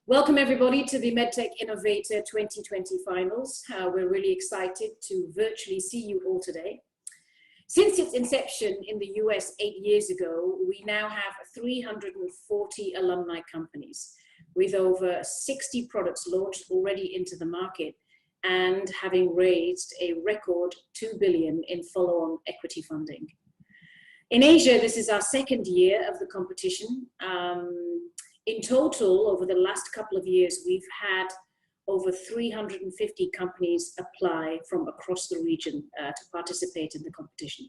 Welcome everybody to the MedTech Innovator 2020 finals. We're really excited to virtually see you all today. Since its inception in the US 8 years ago, we now have 340 alumni companies with over 60 products launched already into the market and having raised a record $2 billion in follow-on equity funding. In Asia, this is our second year of the competition. In total, over the last couple of years, we've had over 350 companies apply from across the region to participate in the competition.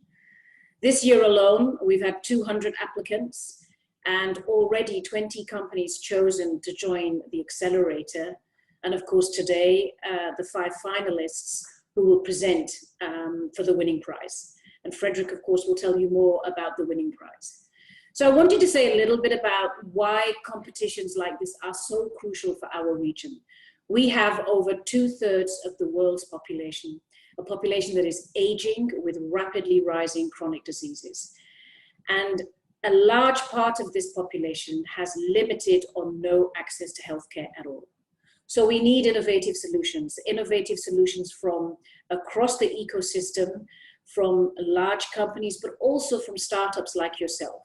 This year alone, we've had 200 applicants and already 20 companies chosen to join the accelerator. And of course, today, the 5 finalists who will present for the winning prize. And Frederick, of course, will tell you more about the winning prize. So I wanted to say a little bit about why competitions like this are so crucial for our region. We have over 2/3 of the world's population, a population that is aging with rapidly rising chronic diseases. And a large part of this population has limited or no access to healthcare at all. So we need innovative solutions from across the ecosystem, from large companies, but also from startups like yourself,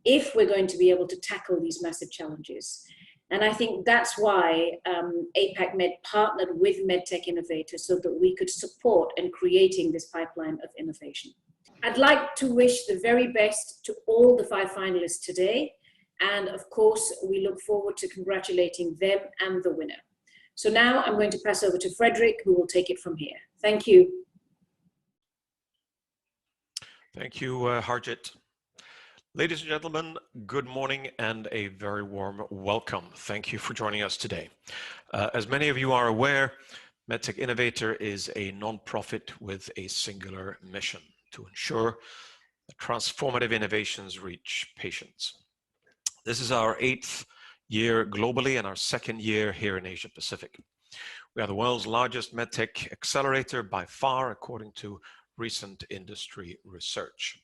if we're going to be able to tackle these massive challenges. And I think that's why APAC Med partnered with MedTech Innovator so that we could support in creating this pipeline of innovation. I'd like to wish the very best to all the 5 finalists today. And of course, we look forward to congratulating them and the winner. So now I'm going to pass over to Frederick, who will take it from here. Thank you. Thank you, Harjit. Ladies and gentlemen, good morning and a very warm welcome. Thank you for joining us today. As many of you are aware, MedTech Innovator is a non-profit with a singular mission to ensure that transformative innovations reach patients. This is our 8th year globally and our 2nd year here in Asia Pacific. We are the world's largest MedTech accelerator by far, according to recent industry research.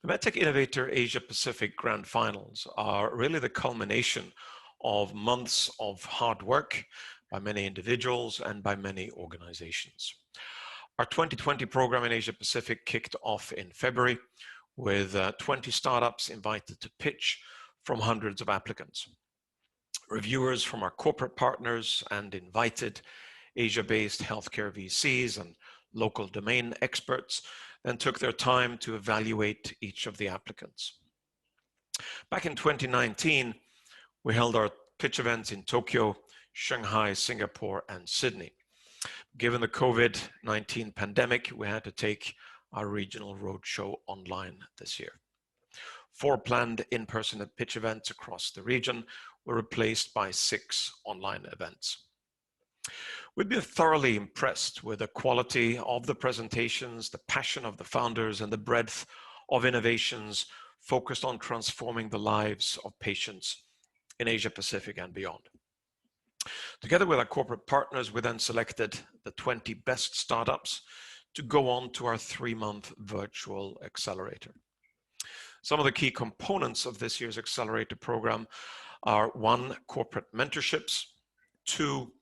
The MedTech Innovator Asia Pacific Grand Finals are really the culmination of months of hard work by many individuals and by many organizations. Our 2020 program in Asia Pacific kicked off in February with 20 startups invited to pitch from hundreds of applicants. Reviewers from our corporate partners and invited Asia-based healthcare VCs and local domain experts then took their time to evaluate each of the applicants. Back in 2019, we held our pitch events in Tokyo, Shanghai, Singapore, and Sydney. Given the COVID-19 pandemic, we had to take our regional roadshow online this year. 4 planned in-person pitch events across the region were replaced by 6 online events. We've been thoroughly impressed with the quality of the presentations, the passion of the founders, and the breadth of innovations focused on transforming the lives of patients in Asia Pacific and beyond. Together with our corporate partners, we then selected the 20 best startups to go on to our 3-month virtual accelerator. Some of the key components of this year's accelerator program are 1, corporate mentorships, 2,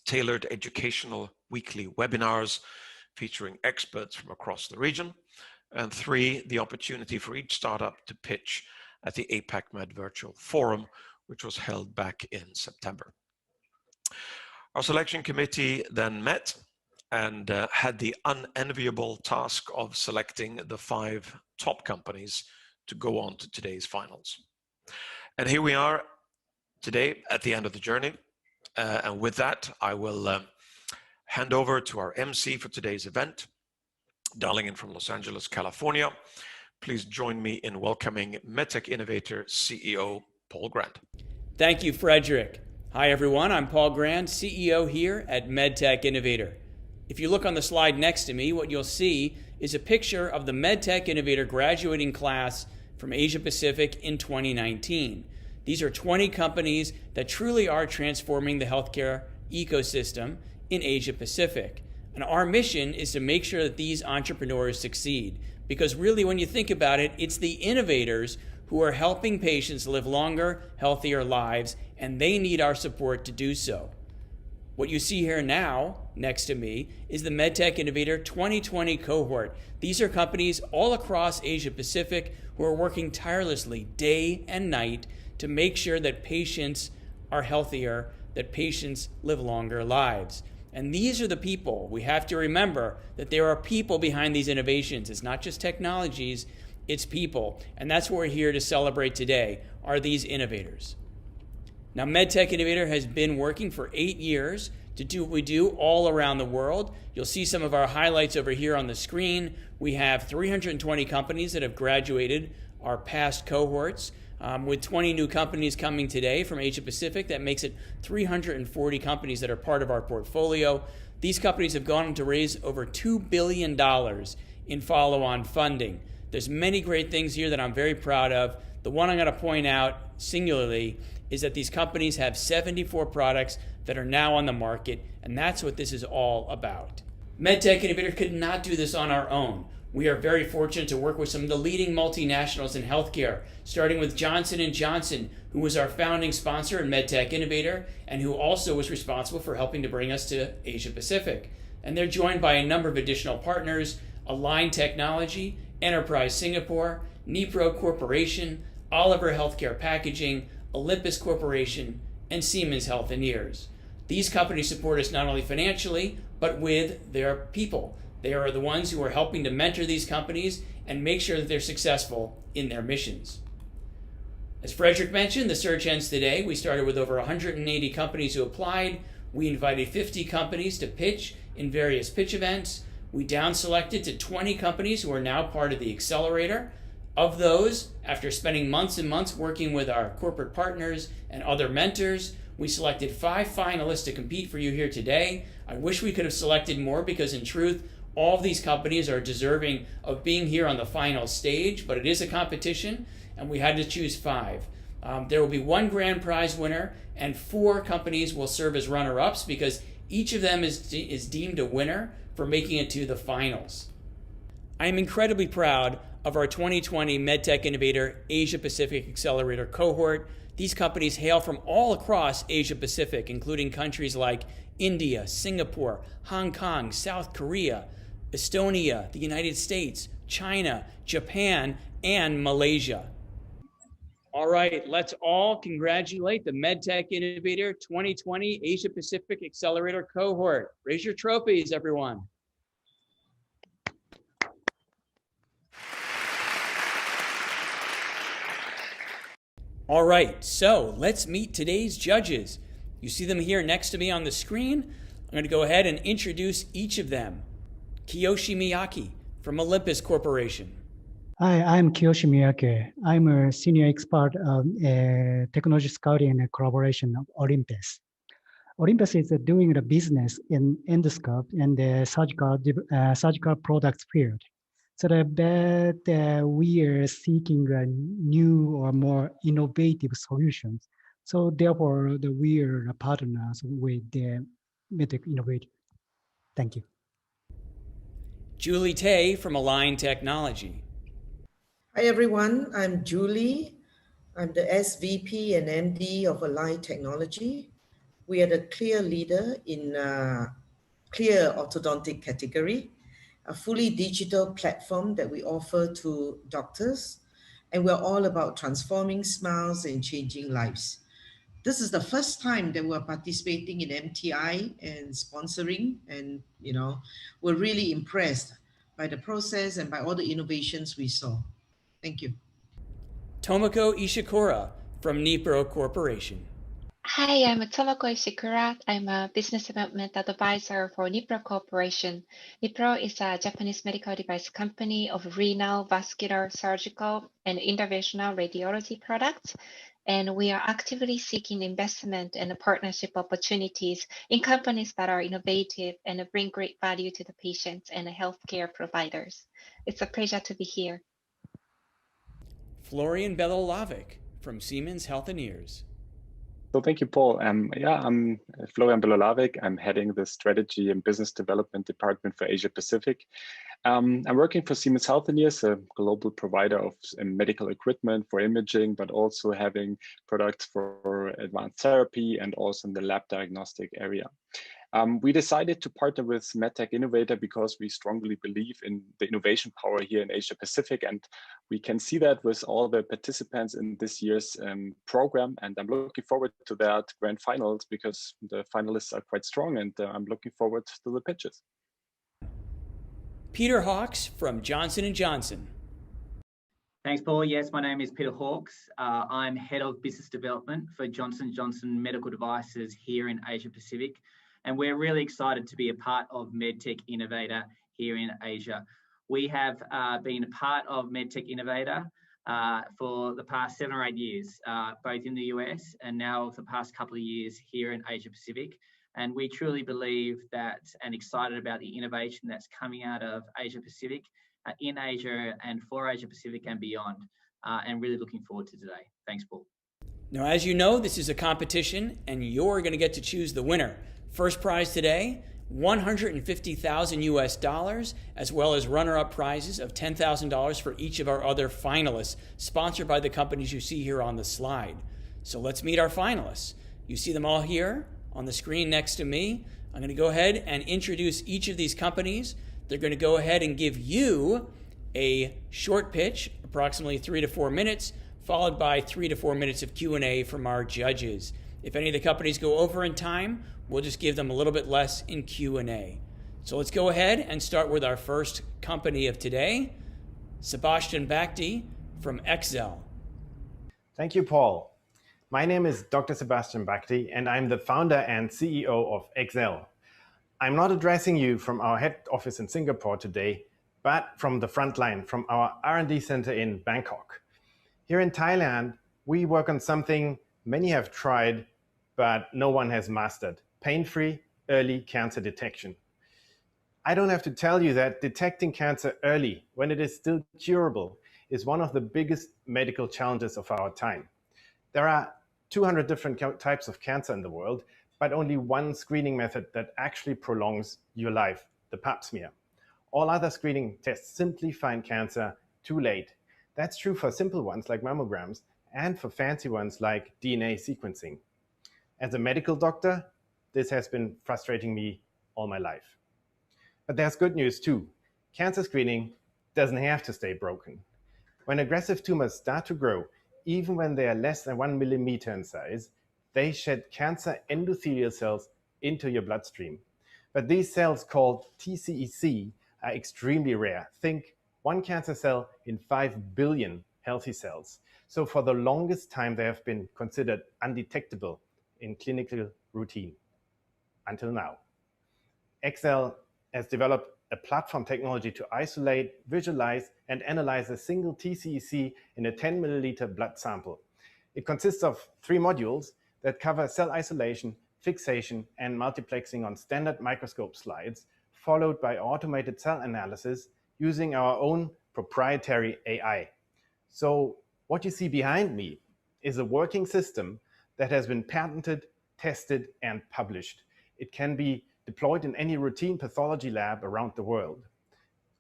tailored educational weekly webinars featuring experts from across the region, and 3, the opportunity for each startup to pitch at the APAC Med Virtual Forum, which was held back in September. Our selection committee then met and had the unenviable task of selecting the 5 top companies to go on to today's finals. And here we are today at the end of the journey. And with that, I will hand over to our MC for today's event, dialing in from Los Angeles, California. Please join me in welcoming MedTech Innovator CEO, Paul Grant. Thank you, Frederick. Hi, everyone. I'm Paul Grant, CEO here at MedTech Innovator. If you look on the slide next to me, what you'll see is a picture of the MedTech Innovator graduating class from Asia Pacific in 2019. These are 20 companies that truly are transforming the healthcare ecosystem in Asia Pacific. And our mission is to make sure that these entrepreneurs succeed. Because really, when you think about it, it's the innovators who are helping patients live longer, healthier lives, and they need our support to do so. What you see here now, next to me, is the MedTech Innovator 2020 cohort. These are companies all across Asia Pacific who are working tirelessly day and night to make sure that patients are healthier, that patients live longer lives. And these are the people. We have to remember that there are people behind these innovations. It's not just technologies, it's people. And that's what we're here to celebrate today, are these innovators. Now, MedTech Innovator has been working for 8 years to do what we do all around the world. You'll see some of our highlights over here on the screen. We have 320 companies that have graduated our past cohorts, with 20 new companies coming today from Asia Pacific. That makes it 340 companies that are part of our portfolio. These companies have gone on to raise over $2 billion in follow-on funding. There's many great things here that I'm very proud of. The one I'm going to point out singularly is that these companies have 74 products that are now on the market, and that's what this is all about. MedTech Innovator could not do this on our own. We are very fortunate to work with some of the leading multinationals in healthcare, starting with Johnson & Johnson, who was our founding sponsor in MedTech Innovator, and who also was responsible for helping to bring us to Asia Pacific. And they're joined by a number of additional partners: Align Technology, Enterprise Singapore, Nipro Corporation, Oliver Healthcare Packaging, Olympus Corporation, and Siemens Healthineers. These companies support us not only financially, but with their people. They are the ones who are helping to mentor these companies and make sure that they're successful in their missions. As Frederick mentioned, the search ends today. We started with over 180 companies who applied. We invited 50 companies to pitch in various pitch events. We down selected to 20 companies who are now part of the accelerator. Of those, after spending months and months working with our corporate partners and other mentors, we selected 5 finalists to compete for you here today. I wish we could have selected more, because in truth, all of these companies are deserving of being here on the final stage, but it is a competition, and we had to choose 5. There will be 1 grand prize winner, and 4 companies will serve as runner-ups, because each of them is deemed a winner for making it to the finals. I am incredibly proud of our 2020 MedTech Innovator Asia Pacific Accelerator cohort. These companies hail from all across Asia Pacific, including countries like India, Singapore, Hong Kong, South Korea, Estonia, the United States, China, Japan, and Malaysia. All right, let's all congratulate the MedTech Innovator 2020 Asia Pacific Accelerator cohort. Raise your trophies, everyone. All right, so let's meet today's judges. You see them here next to me on the screen. I'm going to go ahead and introduce each of them. Kiyoshi Miyake from Olympus Corporation. Hi, I'm Kiyoshi Miyake. I'm a senior expert of technology scouting and collaboration of Olympus. Olympus is doing the business in endoscope and the surgical products field. So that we are seeking new or more innovative solutions. So therefore, we are partners with the MedTech Innovator. Thank you. Julie Tay from Align Technology. Hi everyone, I'm Julie. I'm the SVP and MD of Align Technology. We are the clear leader in clear orthodontic category, a fully digital platform that we offer to doctors, and we're all about transforming smiles and changing lives. This is the first time that we're participating in MTI and sponsoring, and we're really impressed by the process and by all the innovations we saw. Thank you. Tomoko Ishikura from Nipro Corporation. Hi, I'm Tomoko Ishikura. I'm a business development advisor for Nipro Corporation. Nipro is a Japanese medical device company of renal, vascular, surgical, and interventional radiology products. And we are actively seeking investment and partnership opportunities in companies that are innovative and bring great value to the patients and the healthcare providers. It's a pleasure to be here. Florian Belolavic from Siemens Healthineers. So thank you, Paul. I'm Florian Belolavik. I'm heading the Strategy and Business Development Department for Asia Pacific. I'm working for Siemens Healthineers, a global provider of medical equipment for imaging, but also having products for advanced therapy and also in the lab diagnostic area. We decided to partner with MedTech Innovator because we strongly believe in the innovation power here in Asia Pacific, and we can see that with all the participants in this year's program. And I'm looking forward to that grand finals because the finalists are quite strong, and I'm looking forward to the pitches. Peter Hawks from Johnson & Johnson. Thanks, Paul. Yes, my name is Peter Hawks. I'm Head of Business Development for Johnson & Johnson Medical Devices here in Asia Pacific. And we're really excited to be a part of MedTech Innovator here in Asia. We have been a part of MedTech Innovator for the past 7 or 8 years, both in the US and now for the past couple of years here in Asia Pacific. And we truly believe that and excited about the innovation that's coming out of Asia Pacific, in Asia and for Asia Pacific and beyond, and really looking forward to today. Thanks, Paul. Now, as you know, this is a competition and you're going to get to choose the winner. First prize today, $150,000 US, as well as runner-up prizes of $10,000 for each of our other finalists, sponsored by the companies you see here on the slide. So let's meet our finalists. You see them all here on the screen next to me. I'm going to go ahead and introduce each of these companies. They're going to go ahead and give you a short pitch, approximately 3 to 4 minutes, followed by 3 to 4 minutes of Q&A from our judges. If any of the companies go over in time, we'll just give them a little bit less in Q&A. So let's go ahead and start with our first company of today, Sebastian Bhakti from Exel. Thank you, Paul. My name is Dr. Sebastian Bhakti, and I'm the founder and CEO of Exel. I'm not addressing you from our head office in Singapore today, but from the front line, from our R&D center in Bangkok. Here in Thailand, we work on something many have tried, but no one has mastered: pain-free early cancer detection. I don't have to tell you that detecting cancer early, when it is still curable, is one of the biggest medical challenges of our time. There are 200 different types of cancer in the world, but only one screening method that actually prolongs your life, the pap smear. All other screening tests simply find cancer too late. That's true for simple ones like mammograms and for fancy ones like DNA sequencing. As a medical doctor, this has been frustrating me all my life. But there's good news too. Cancer screening doesn't have to stay broken. When aggressive tumors start to grow, even when they are less than 1 millimeter in size, they shed cancer endothelial cells into your bloodstream. But these cells, called TCEC, are extremely rare. Think 1 cancer cell in 5 billion healthy cells. So for the longest time, they have been considered undetectable in clinical routine, until now. Exel has developed a platform technology to isolate, visualize, and analyze a single TCEC in a 10 milliliter blood sample. It consists of 3 modules that cover cell isolation, fixation, and multiplexing on standard microscope slides, followed by automated cell analysis using our own proprietary AI. So what you see behind me is a working system that has been patented, tested, and published. It can be deployed in any routine pathology lab around the world.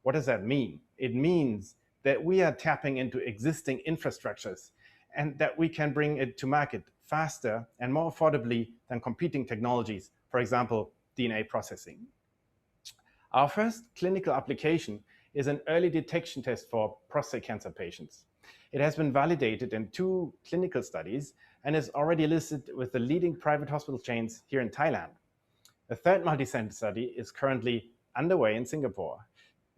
What does that mean? It means that we are tapping into existing infrastructures and that we can bring it to market faster and more affordably than competing technologies, for example, DNA processing. Our first clinical application is an early detection test for prostate cancer patients. It has been validated in 2 clinical studies and is already listed with the leading private hospital chains here in Thailand. A third multi-center study is currently underway in Singapore.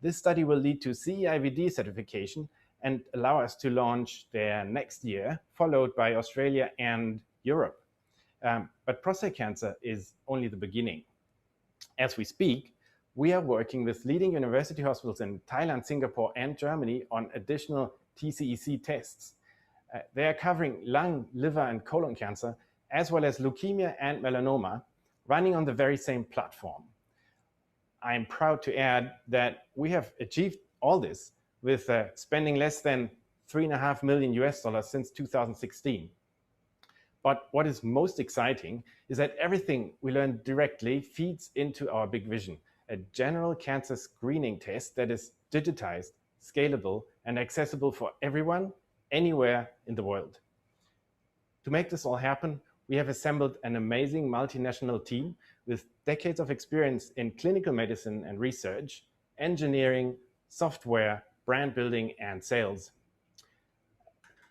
This study will lead to CE-IVD certification and allow us to launch there next year, followed by Australia and Europe. But prostate cancer is only the beginning. As we speak, we are working with leading university hospitals in Thailand, Singapore, and Germany on additional TCEC tests. They are covering lung, liver, and colon cancer, as well as leukemia and melanoma, running on the very same platform. I'm proud to add that we have achieved all this with spending less than $3.5 million US since 2016. But what is most exciting is that everything we learn directly feeds into our big vision, a general cancer screening test that is digitized, scalable, and accessible for everyone, anywhere in the world. To make this all happen, we have assembled an amazing multinational team with decades of experience in clinical medicine and research, engineering, software, brand building, and sales.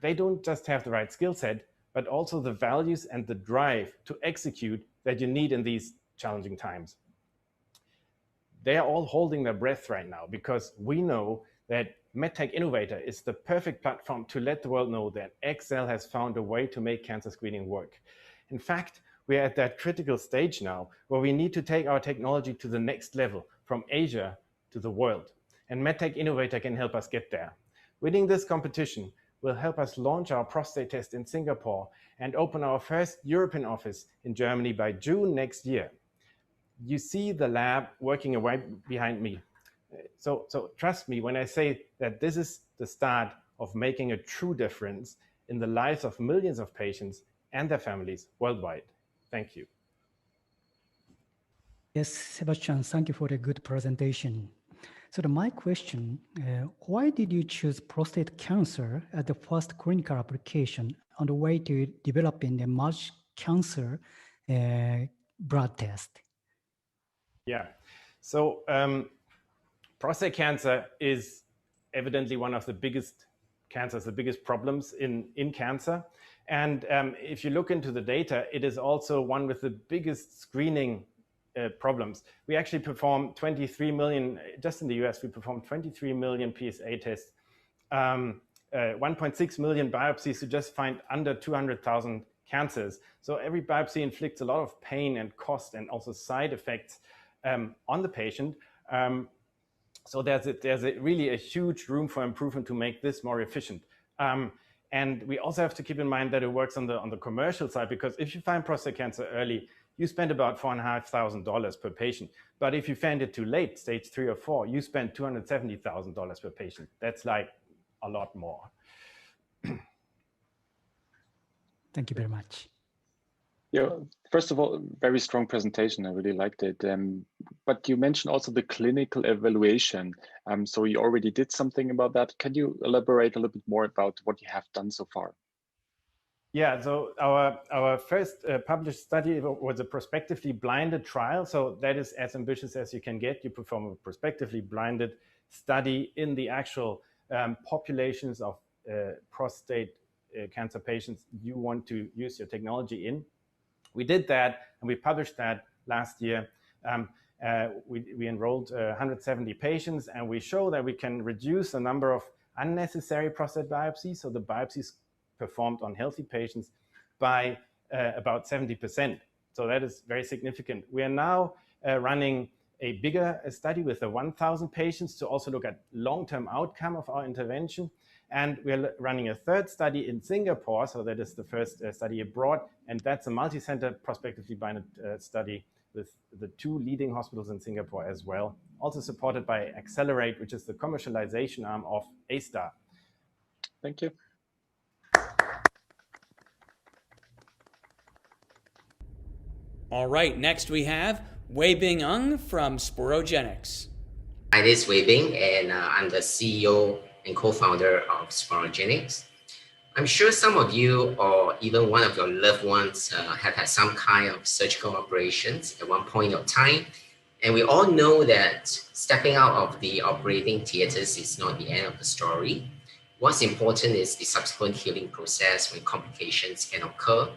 They don't just have the right skill set, but also the values and the drive to execute that you need in these challenging times. They are all holding their breath right now because we know that MedTech Innovator is the perfect platform to let the world know that Exel has found a way to make cancer screening work. In fact, we are at that critical stage now where we need to take our technology to the next level, from Asia to the world. And MedTech Innovator can help us get there. Winning this competition will help us launch our prostate test in Singapore and open our first European office in Germany by June next year. You see the lab working away behind me. So trust me when I say that this is the start of making a true difference in the lives of millions of patients and their families worldwide. Thank you. Yes, Sebastian, thank you for the good presentation. So my question, why did you choose prostate cancer as the first clinical application on the way to developing a multi-cancer blood test? Yeah, so prostate cancer is evidently one of the biggest cancers, the biggest problems in cancer. And if you look into the data, it is also one with the biggest screening problems. We actually perform 23 million, just in the US, we perform 23 million PSA tests, 1.6 million biopsies to just find under 200,000 cancers. So every biopsy inflicts a lot of pain and cost and also side effects on the patient. So there's really a huge room for improvement to make this more efficient. And we also have to keep in mind that it works on the commercial side, because if you find prostate cancer early, you spend about $4,500 per patient. But if you find it too late, stage 3 or 4, you spend $270,000 per patient. That's like a lot more. Thank you very much. Yeah, first of all, very strong presentation. I really liked it. But you mentioned also the clinical evaluation. So you already did something about that. Can you elaborate a little bit more about what you have done so far? Yeah, so our first published study was a prospectively blinded trial. So that is as ambitious as you can get. You perform a prospectively blinded study in the actual populations of prostate cancer patients you want to use your technology in. We did that and we published that last year. We enrolled 170 patients, and we show that we can reduce the number of unnecessary prostate biopsies, so the biopsies performed on healthy patients, by about 70%. So that is very significant. We are now running a bigger study with 1,000 patients to also look at long-term outcome of our intervention. And we're running a third study in Singapore. So that is the first study abroad. And that's a multi-center prospectively blinded study with the 2 leading hospitals in Singapore as well. Also supported by Accelerate, which is the commercialization arm of A-Star. Thank you. All right, next we have Wei-Bing Ng from Sporogenic. Hi, this is Wei-Bing, and I'm the CEO and co-founder of Sporogenic. I'm sure some of you or even one of your loved ones have had some kind of surgical operations at one point of time. And we all know that stepping out of the operating theaters is not the end of the story. What's important is the subsequent healing process when complications can occur.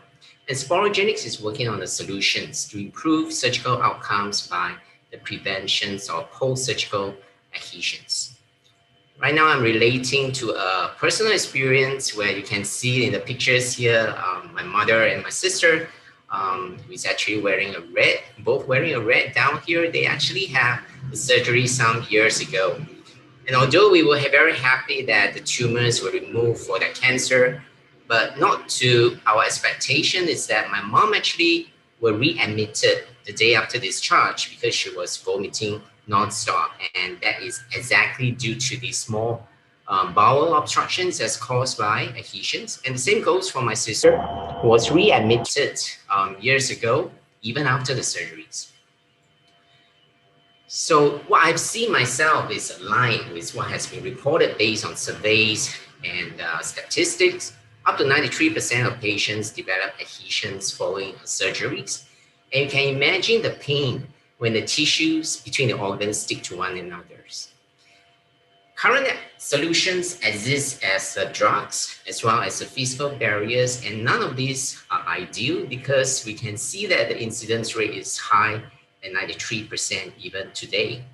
And Sporogenic is working on the solutions to improve surgical outcomes by the prevention of post-surgical adhesions. Right now, I'm relating to a personal experience where you can see in the pictures here, my mother and my sister, who is actually wearing a red, both wearing a red down here. They actually had the surgery some years ago. And although we were very happy that the tumors were removed for that cancer, but not to our expectation is that my mom actually were readmitted the day after discharge because she was vomiting nonstop, and that is exactly due to the small bowel obstructions as caused by adhesions. And the same goes for my sister, who was readmitted years ago, even after the surgeries. So what I've seen myself is aligned with what has been reported based on surveys and statistics. Up to 93% of patients develop adhesions following surgeries. And you can imagine the pain when the tissues between the organs stick to one another. Current solutions exist as drugs, as well as physical barriers, and none of these are ideal because we can see that the incidence rate is high at 93% even today.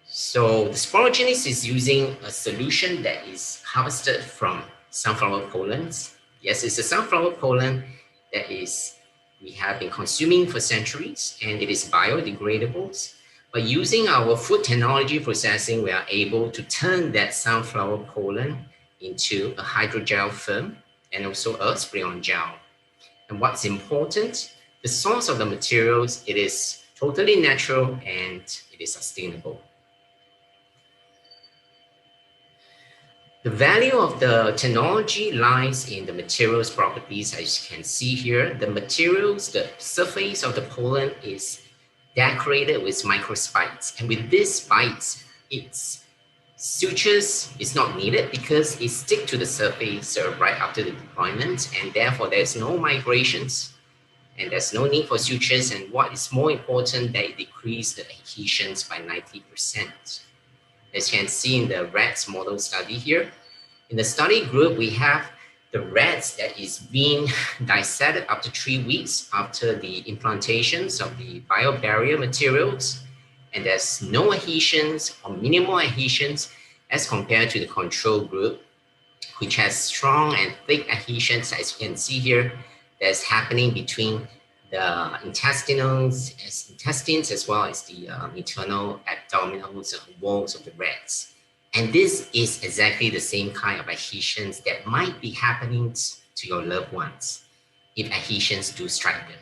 So the Sporogenic is using a solution that is harvested from sunflower pollens. Yes, it's a sunflower pollen that we have been consuming for centuries, and it is biodegradable. But using our food technology processing, we are able to turn that sunflower pollen into a hydrogel film and also a spray-on gel. And what's important, the source of the materials, it is totally natural and it is sustainable. The value of the technology lies in the materials properties. As you can see here, the materials, the surface of the pollen is decorated with microspikes. And with these spikes, its sutures is not needed because it sticks to the surface right after the deployment, and therefore there's no migrations and there's no need for sutures. And what is more important, that it decreases the adhesions by 90%. As you can see in the rats model study here, in the study group, we have the rats that is being dissected after 3 weeks after the implantations of the biobarrier materials, and there's no adhesions or minimal adhesions as compared to the control group, which has strong and thick adhesions, as you can see here, that's happening between the intestines as well as the internal abdominal walls of the rats. And this is exactly the same kind of adhesions that might be happening to your loved ones if adhesions do strike them.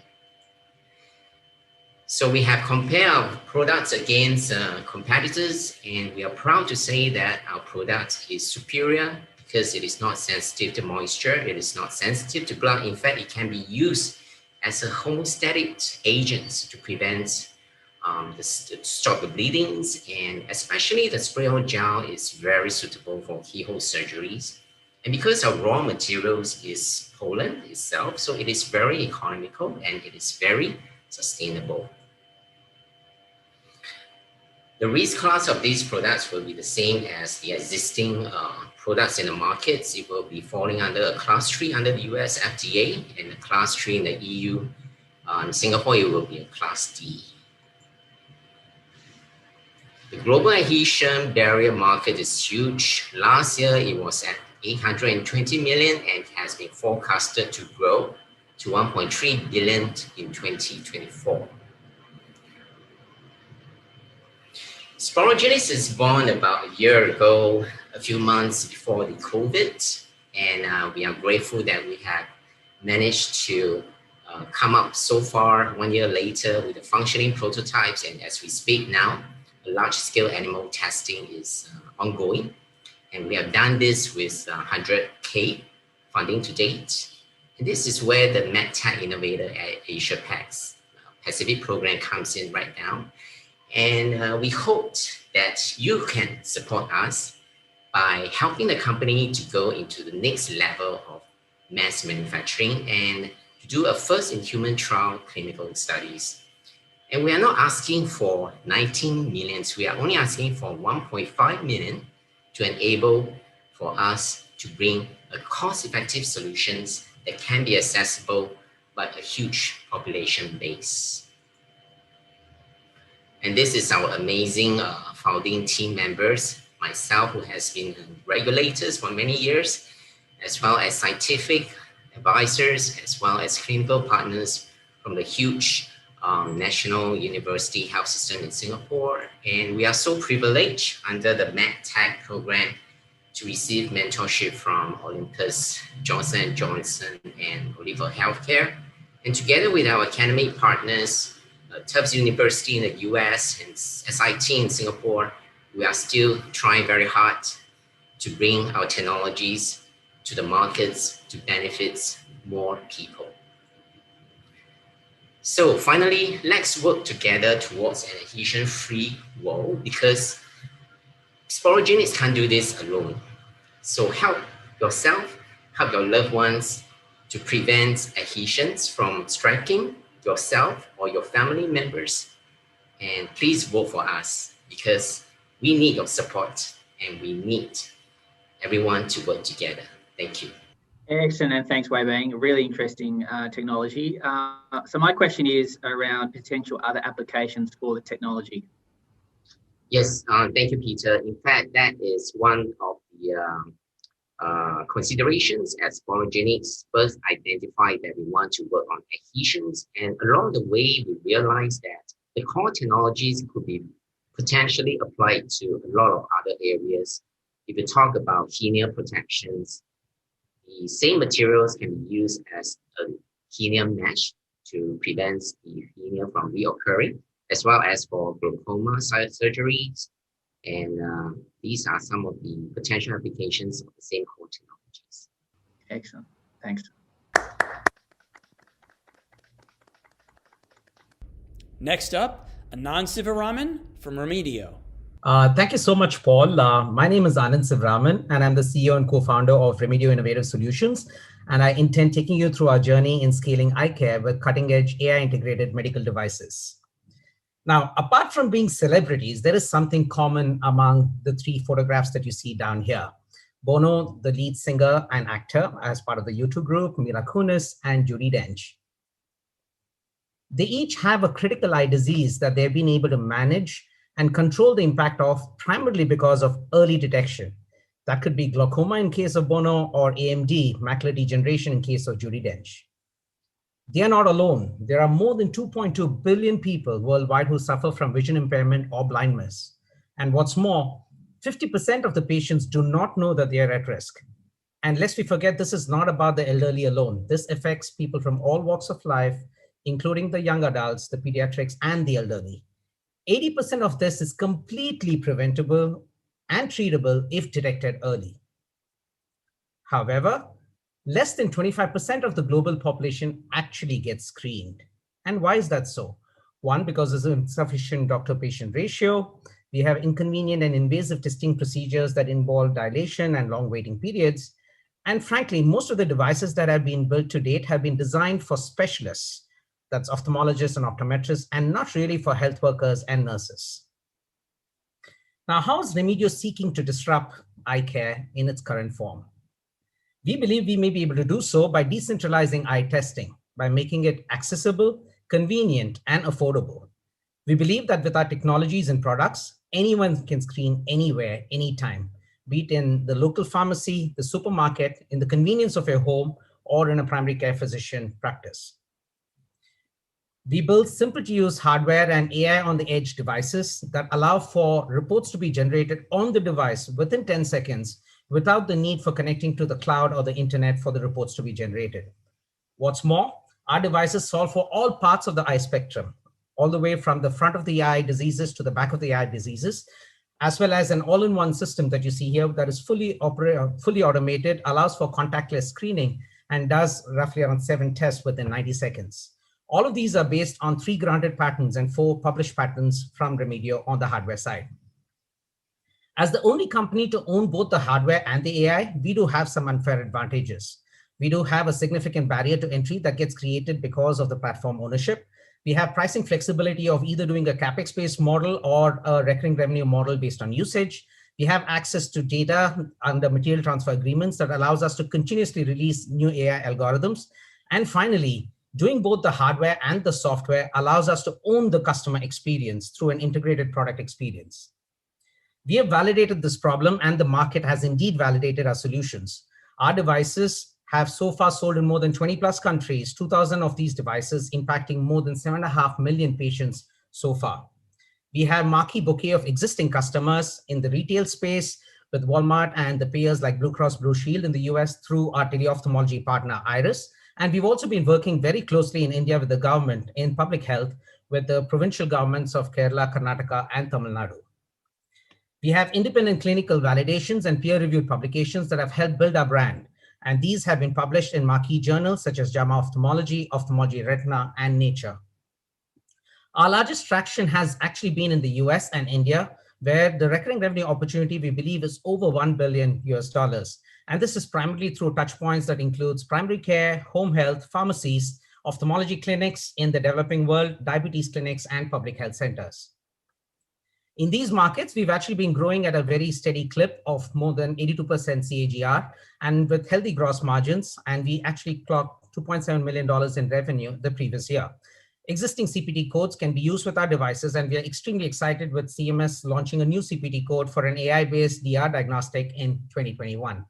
So we have compared our products against competitors, and we are proud to say that our product is superior because it is not sensitive to moisture, it is not sensitive to blood. In fact, it can be used as a homeostatic agent to prevent to stop the bleedings, and especially the spray-on gel is very suitable for keyhole surgeries. And because our raw materials is pollen itself, so it is very economical and it is very sustainable. The risk class of these products will be the same as the existing products in the markets. It will be falling under a class 3 under the US FDA and a class 3 in the EU. In Singapore, it will be a class D. The global adhesion barrier market is huge. Last year, it was at 820 million and has been forecasted to grow to 1.3 billion in 2024. Sporogenic is born about a year ago, a few months before the COVID, and we are grateful that we have managed to come up so far 1 year later with the functioning prototypes, and as we speak now, large-scale animal testing is ongoing, and we have done this with 100K funding to date. And this is where the MedTech Innovator at Asia Pacific program comes in right now. And we hope that you can support us by helping the company to go into the next level of mass manufacturing and to do a first-in-human trial clinical studies. And we are not asking for 19 million. We are only asking for 1.5 million to enable for us to bring a cost-effective solutions that can be accessible by a huge population base. And this is our amazing founding team members, myself, who has been regulators for many years, as well as scientific advisors, as well as clinical partners from the huge National University Health System in Singapore. And we are so privileged under the MedTech program to receive mentorship from Olympus, Johnson & Johnson, and Oliver Healthcare. And together with our academic partners, Tufts University in the US and SIT in Singapore, we are still trying very hard to bring our technologies to the markets to benefit more people. So finally, let's work together towards an adhesion-free world, because Sporogenics can't do this alone. So help yourself, help your loved ones to prevent adhesions from striking yourself or your family members. And please vote for us, because we need your support and we need everyone to work together. Thank you. Excellent, and thanks, Wei Bang. Really interesting technology. So my question is around potential other applications for the technology. Yes, thank you, Peter. In fact, that is one of the considerations as Sporogenics first identified that we want to work on adhesions, and along the way we realized that the core technologies could be potentially applied to a lot of other areas. If you talk about hernia protections, the same materials can be used as a hernia mesh to prevent the hernia from reoccurring, as well as for glaucoma surgeries. And these are some of the potential applications of the same core technologies. Excellent. Thanks. Next up, Anand Sivaraman from Remedio. Thank you so much, Paul. My name is Anand Sivaraman, and I'm the CEO and co-founder of Remedio Innovative Solutions. And I intend taking you through our journey in scaling eye care with cutting-edge AI-integrated medical devices. Now, apart from being celebrities, there is something common among the three photographs that you see down here. Bono, the lead singer and actor as part of the U2 group, Mila Kunis, and Judi Dench. They each have a critical eye disease that they've been able to manage and control the impact of primarily because of early detection. That could be glaucoma in case of Bono, or AMD, macular degeneration, in case of Judi Dench. They are not alone. There are more than 2.2 billion people worldwide who suffer from vision impairment or blindness. And what's more, 50% of the patients do not know that they are at risk. And lest we forget, this is not about the elderly alone. This affects people from all walks of life, including the young adults, the pediatrics, and the elderly. 80% of this is completely preventable and treatable if detected early. However, less than 25% of the global population actually gets screened. And why is that so? One, because there's an insufficient doctor-patient ratio. We have inconvenient and invasive testing procedures that involve dilation and long waiting periods. And frankly, most of the devices that have been built to date have been designed for specialists, that's ophthalmologists and optometrists, and not really for health workers and nurses. Now, how is Remedio seeking to disrupt eye care in its current form? We believe we may be able to do so by decentralizing eye testing, by making it accessible, convenient, and affordable. We believe that with our technologies and products, anyone can screen anywhere, anytime, be it in the local pharmacy, the supermarket, in the convenience of your home, or in a primary care physician practice. We build simple to use hardware and AI on the edge devices that allow for reports to be generated on the device within 10 seconds without the need for connecting to the cloud or the internet for the reports to be generated. What's more, our devices solve for all parts of the eye spectrum, all the way from the front of the eye diseases to the back of the eye diseases, as well as an all-in-one system that you see here that is fully automated, allows for contactless screening, and does roughly around 7 tests within 90 seconds. All of these are based on 3 granted patents and 4 published patents from Remedio on the hardware side. As the only company to own both the hardware and the AI, we do have some unfair advantages. We do have a significant barrier to entry that gets created because of the platform ownership. We have pricing flexibility of either doing a CapEx-based model or a recurring revenue model based on usage. We have access to data under material transfer agreements that allows us to continuously release new AI algorithms. And finally, doing both the hardware and the software allows us to own the customer experience through an integrated product experience. We have validated this problem, and the market has indeed validated our solutions. Our devices have so far sold in more than 20 plus countries, 2,000 of these devices impacting more than 7.5 million patients so far. We have marquee bouquet of existing customers in the retail space with Walmart and the payers like Blue Cross Blue Shield in the US through our teleophthalmology partner Iris. And we've also been working very closely in India with the government in public health with the provincial governments of Kerala, Karnataka, and Tamil Nadu. We have independent clinical validations and peer-reviewed publications that have helped build our brand. And these have been published in marquee journals such as JAMA Ophthalmology, Ophthalmology Retina, and Nature. Our largest traction has actually been in the US and India, where the recurring revenue opportunity we believe is over $1 billion US. And this is primarily through touch points that includes primary care, home health, pharmacies, ophthalmology clinics in the developing world, diabetes clinics, and public health centers. In these markets, we've actually been growing at a very steady clip of more than 82% CAGR and with healthy gross margins. And we actually clocked $2.7 million in revenue the previous year. Existing CPT codes can be used with our devices, and we are extremely excited with CMS launching a new CPT code for an AI-based DR diagnostic in 2021.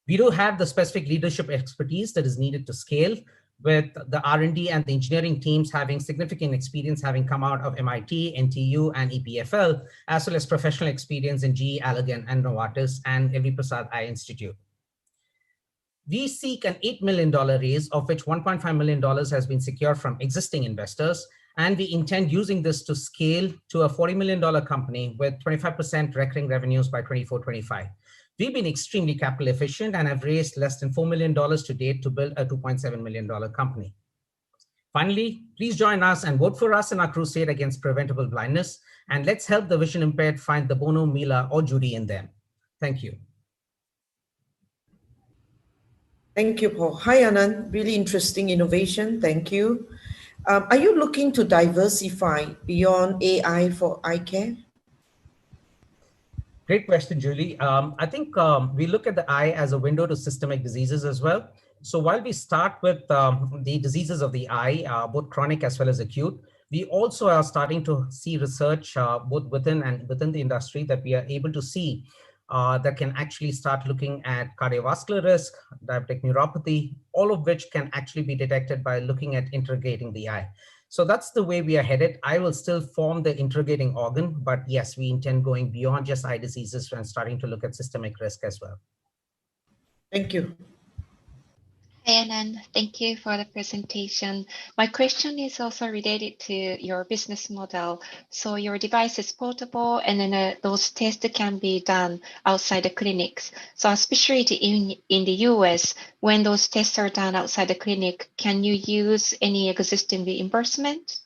We do have the specific leadership expertise that is needed to scale, with the R&D and the engineering teams having significant experience having come out of MIT, NTU, and EPFL, as well as professional experience in GE, Allergan, and Novartis, and Elvi Prasad Eye Institute. We seek an $8 million raise, of which $1.5 million has been secured from existing investors, and we intend using this to scale to a $40 million company with 25% recurring revenues by 24-25. We've been extremely capital efficient and have raised less than $4 million to date to build a $2.7 million company. Finally, please join us and vote for us in our crusade against preventable blindness, and let's help the vision impaired find the Bono, Mila, or Judy in them. Thank you. Thank you, Paul. Hi, Anand. Really interesting innovation. Thank you. Are you looking to diversify beyond AI for eye care? Great question, Julie. I think we look at the eye as a window to systemic diseases as well. So while we start with the diseases of the eye, both chronic as well as acute, we also are starting to see research both within the industry that we are able to see that can actually start looking at cardiovascular risk, diabetic neuropathy, all of which can actually be detected by looking at interrogating the eye. So that's the way we are headed. I will still form the interrogating organ, but yes, we intend going beyond just eye diseases and starting to look at systemic risk as well. Thank you. Hi, Anand. Thank you for the presentation. My question is also related to your business model. So your device is portable, and then those tests can be done outside the clinics. So especially in the US, when those tests are done outside the clinic, can you use any existing reimbursement?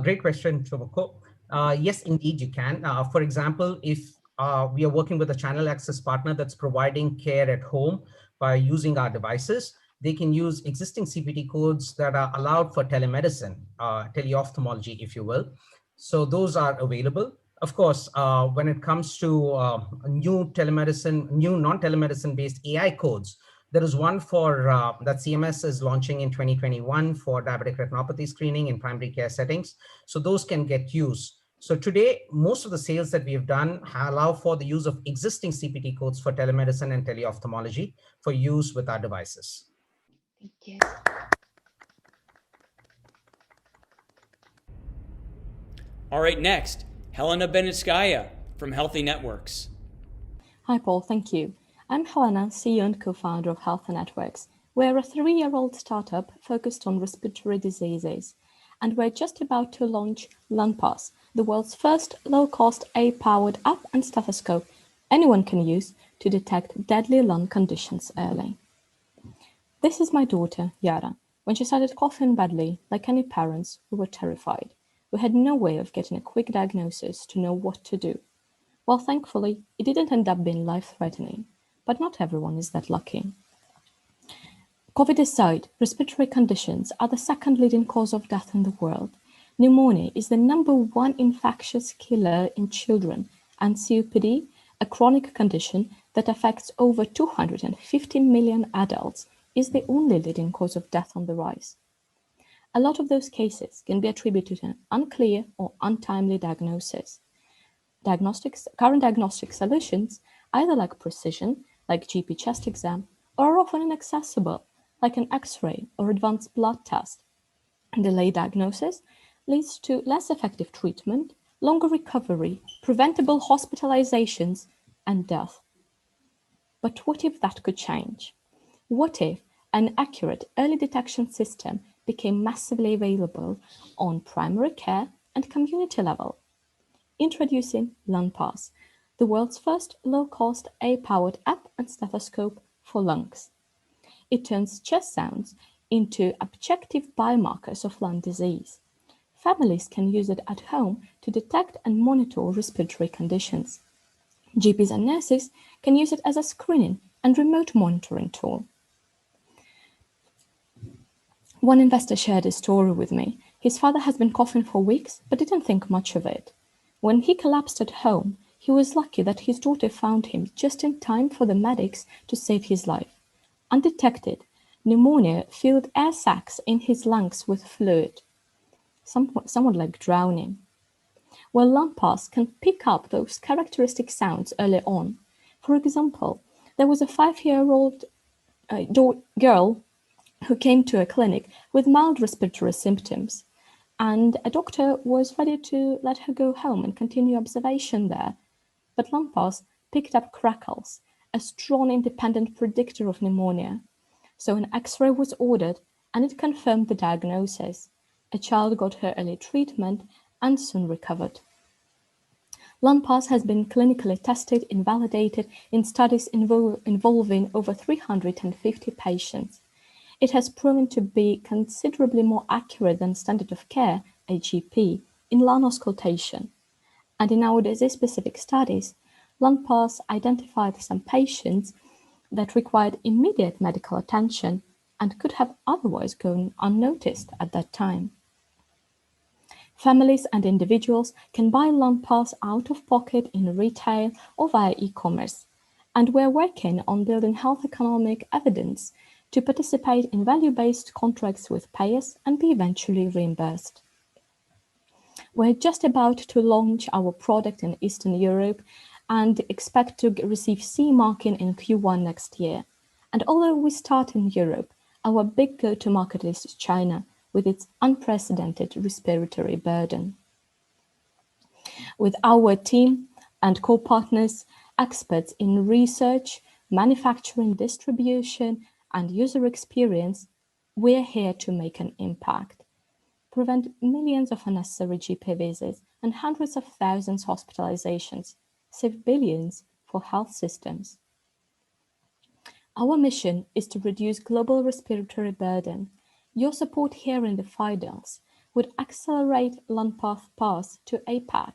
Great question, Choboko. Yes, indeed, you can. For example, if we are working with a channel access partner that's providing care at home by using our devices, they can use existing CPT codes that are allowed for telemedicine, teleophthalmology, if you will. So those are available. Of course, when it comes to new non-telemedicine based AI codes, there is one for that CMS is launching in 2021 for diabetic retinopathy screening in primary care settings. So those can get used. So today, most of the sales that we've done allow for the use of existing CPT codes for telemedicine and teleophthalmology for use with our devices. Thank you. All right, next, Helena Benitskaya from Healthy Networks. Hi, Paul. Thank you. I'm Helena, CEO and co-founder of Healthy Networks. We're a 3-year-old startup focused on respiratory diseases, and we're just about to launch LungPass, the world's first low-cost AI-powered app and stethoscope anyone can use to detect deadly lung conditions early. This is my daughter, Yara. When she started coughing badly, like any parents, we were terrified. We had no way of getting a quick diagnosis to know what to do. Well, thankfully, it didn't end up being life-threatening, but not everyone is that lucky. COVID aside, respiratory conditions are the second leading cause of death in the world. Pneumonia is the #1 infectious killer in children, and COPD, a chronic condition that affects over 250 million adults, is the only leading cause of death on the rise. A lot of those cases can be attributed to an unclear or untimely diagnosis. Current diagnostic solutions either lack precision, like GP chest exam, or are often inaccessible, like an X-ray or advanced blood test. Delayed diagnosis leads to less effective treatment, longer recovery, preventable hospitalizations, and death. But what if that could change? What if an accurate early detection system became massively available on primary care and community level? Introducing LungPass, the world's first low-cost AI-powered app and stethoscope for lungs. It turns chest sounds into objective biomarkers of lung disease. Families can use it at home to detect and monitor respiratory conditions. GPs and nurses can use it as a screening and remote monitoring tool. One investor shared a story with me. His father has been coughing for weeks, but didn't think much of it. When he collapsed at home, he was lucky that his daughter found him just in time for the medics to save his life. Undetected, pneumonia filled air sacs in his lungs with fluid, somewhat like drowning. Well, LungPass can pick up those characteristic sounds early on. For example, there was a 5-year-old girl who came to a clinic with mild respiratory symptoms, and a doctor was ready to let her go home and continue observation there. But LungPass picked up crackles, a strong independent predictor of pneumonia. So an X-ray was ordered, and it confirmed the diagnosis. A child got her early treatment and soon recovered. LungPass has been clinically tested and validated in studies involving over 350 patients. It has proven to be considerably more accurate than standard of care, AGP, in lung auscultation. And in our disease-specific studies, LungPass identified some patients that required immediate medical attention and could have otherwise gone unnoticed at that time. Families and individuals can buy LungPass out of pocket in retail or via e-commerce, and we're working on building health economic evidence to participate in value-based contracts with payers and be eventually reimbursed. We're just about to launch our product in Eastern Europe and expect to receive CE marking in Q1 next year. And although we start in Europe, our big go-to-market is China, with its unprecedented respiratory burden. With our team and co-partners, experts in research, manufacturing, distribution, and user experience, we're here to make an impact, prevent millions of unnecessary GP visits and hundreds of thousands of hospitalizations, save billions for health systems. Our mission is to reduce global respiratory burden. Your support here in the finals would accelerate LungPass path to APAC,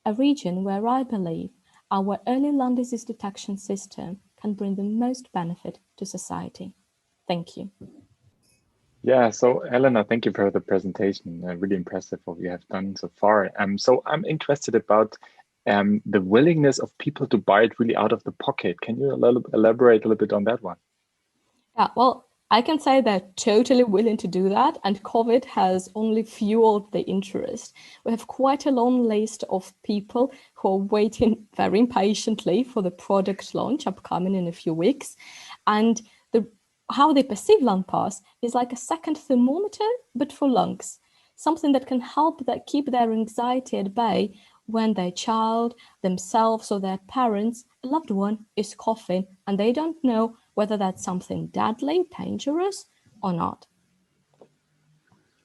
a region where I believe our early lung disease detection system can bring the most benefit to society. Thank you. Yeah, so Elena, thank you for the presentation. Really impressive what you have done so far. So I'm interested about the willingness of people to buy it really out of the pocket. Can you elaborate a little bit on that one? Yeah, well, I can say they're totally willing to do that, and COVID has only fueled the interest. We have quite a long list of people who are waiting very impatiently for the product launch upcoming in a few weeks. And how they perceive LungPass is like a second thermometer, but for lungs, something that can help keep their anxiety at bay when their child, themselves, or their parents, a loved one, is coughing and they don't know whether that's something deadly, dangerous, or not.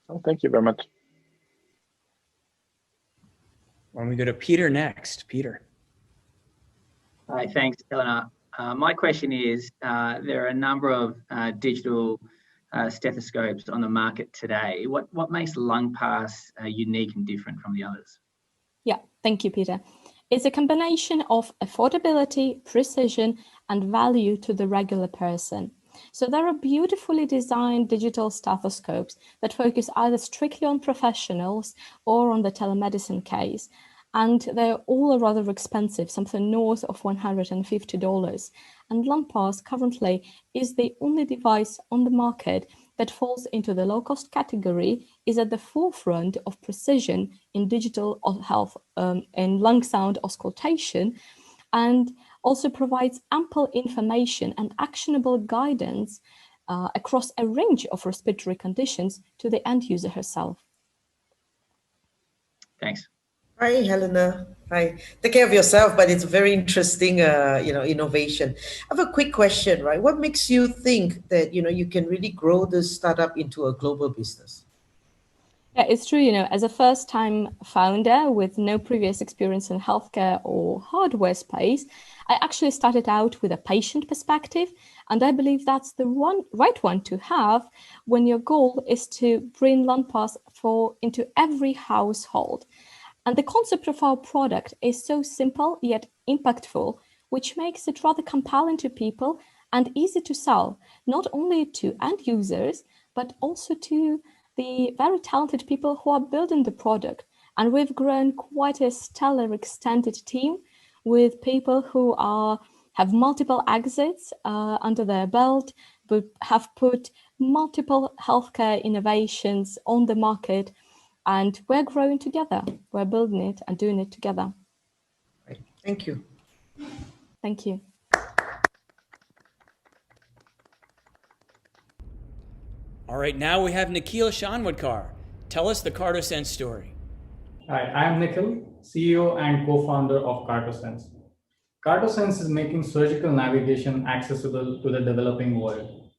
Oh, thank you very much. Why don't we go to Peter next? Peter. Hi, thanks, Eleanor. My question is, there are a number of digital stethoscopes on the market today. What makes LungPass unique and different from the others? Yeah, thank you, Peter. It's a combination of affordability, precision, and value to the regular person. So there are beautifully designed digital stethoscopes that focus either strictly on professionals or on the telemedicine case. And they're all rather expensive, something north of $150. And LungPass currently is the only device on the market that falls into the low-cost category, is at the forefront of precision in digital health and lung sound auscultation, and also provides ample information and actionable guidance across a range of respiratory conditions to the end user herself. Thanks. Hi, Helena. Hi. Take care of yourself, but it's a very interesting, innovation. I have a quick question, right? What makes you think that, you can really grow this startup into a global business? Yeah, it's true. As a first-time founder with no previous experience in healthcare or hardware space, I actually started out with a patient perspective, and I believe that's the right one to have when your goal is to bring LearnPass into every household. And the concept of our product is so simple yet impactful, which makes it rather compelling to people and easy to sell, not only to end users, but also to the very talented people who are building the product. And we've grown quite a stellar extended team with people who have multiple exits under their belt, but have put multiple healthcare innovations on the market. And we're growing together. We're building it and doing it together. Right. Thank you. Thank you. All right, now we have Nikhil Shanwadkar. Tell us the Cto Sense story. Hi, I am Nikhil, CEO and co-founder of Cto Sense. Cto Sense is making surgical navigation accessible to the developing world.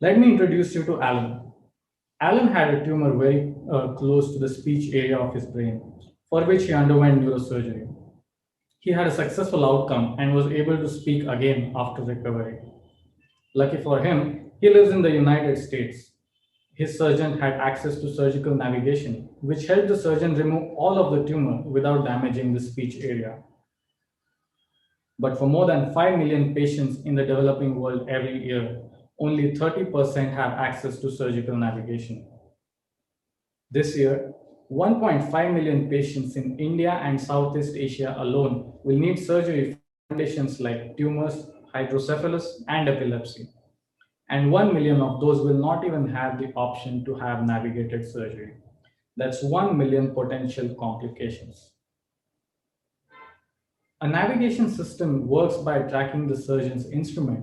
Let me introduce you to Alan. Alan had a tumor very close to the speech area of his brain, for which he underwent neurosurgery. He had a successful outcome and was able to speak again after recovery. Lucky for him, he lives in the United States. His surgeon had access to surgical navigation, which helped the surgeon remove all of the tumor without damaging the speech area. But for more than 5 million patients in the developing world every year, only 30% have access to surgical navigation. This year, 1.5 million patients in India and Southeast Asia alone will need surgery for conditions like tumors, hydrocephalus, and epilepsy. And 1 million of those will not even have the option to have navigated surgery. That's 1 million potential complications. A navigation system works by tracking the surgeon's instrument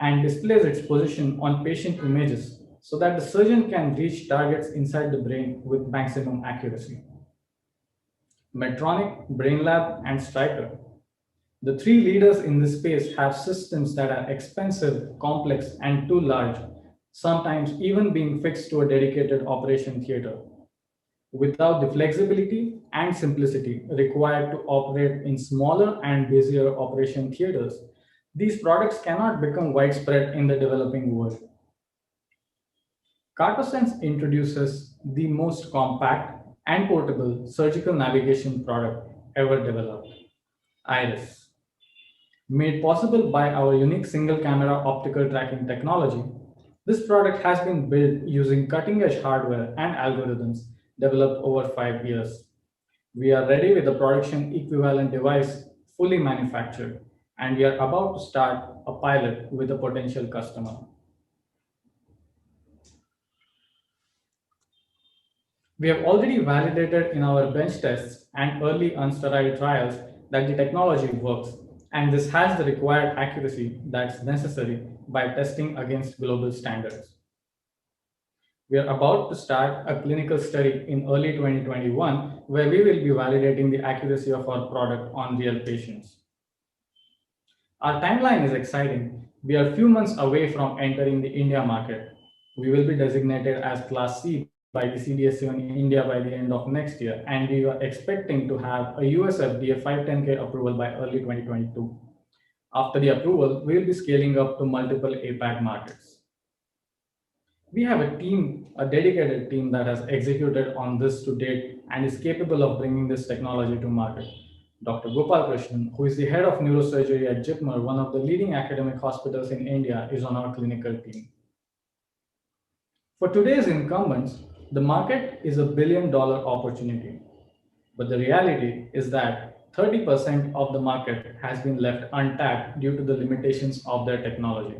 and displays its position on patient images so that the surgeon can reach targets inside the brain with maximum accuracy. Medtronic, BrainLab, and Stryker, the three leaders in this space, have systems that are expensive, complex, and too large, sometimes even being fixed to a dedicated operation theater. Without the flexibility and simplicity required to operate in smaller and busier operation theaters, these products cannot become widespread in the developing world. Cto Sense introduces the most compact and portable surgical navigation product ever developed, Iris. Made possible by our unique single-camera optical tracking technology, this product has been built using cutting-edge hardware and algorithms developed over 5 years. We are ready with the production equivalent device fully manufactured, and we are about to start a pilot with a potential customer. We have already validated in our bench tests and early unsterile trials that the technology works, and this has the required accuracy that's necessary by testing against global standards. We are about to start a clinical study in early 2021 where we will be validating the accuracy of our product on real patients. Our timeline is exciting. We are a few months away from entering the India market. We will be designated as Class C by the CDSCO in India by the end of next year, and we are expecting to have a US FDA 510(k) approval by early 2022. After the approval, we will be scaling up to multiple APAC markets. We have a team, a dedicated team that has executed on this to date and is capable of bringing this technology to market. Dr. Gopal Krishnan, who is the head of neurosurgery at JIPMER, one of the leading academic hospitals in India, is on our clinical team. For today's incumbents, the market is $1 billion opportunity, but the reality is that 30% of the market has been left untapped due to the limitations of their technology.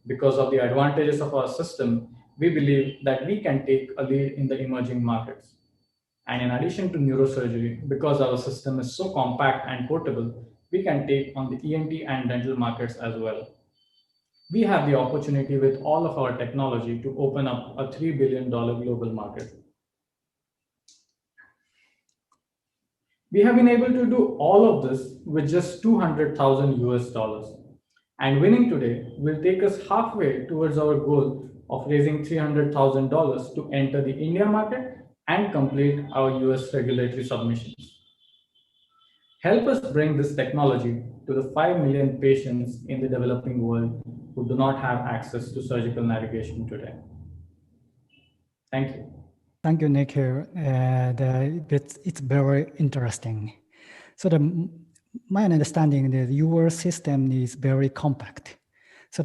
Because of the advantages of our system, we believe that we can take a lead in the emerging markets. And in addition to neurosurgery, because our system is so compact and portable, we can take on the ENT and dental markets as well. We have the opportunity with all of our technology to open up a $3 billion global market. We have been able to do all of this with just $200,000 US. And winning today will take us halfway towards our goal of raising $300,000 to enter the India market and complete our US regulatory submissions. Help us bring this technology to the 5 million patients in the developing world who do not have access to surgical navigation today. Thank you. Thank you, Nikhil. It's very interesting. So my understanding is your system is very compact. So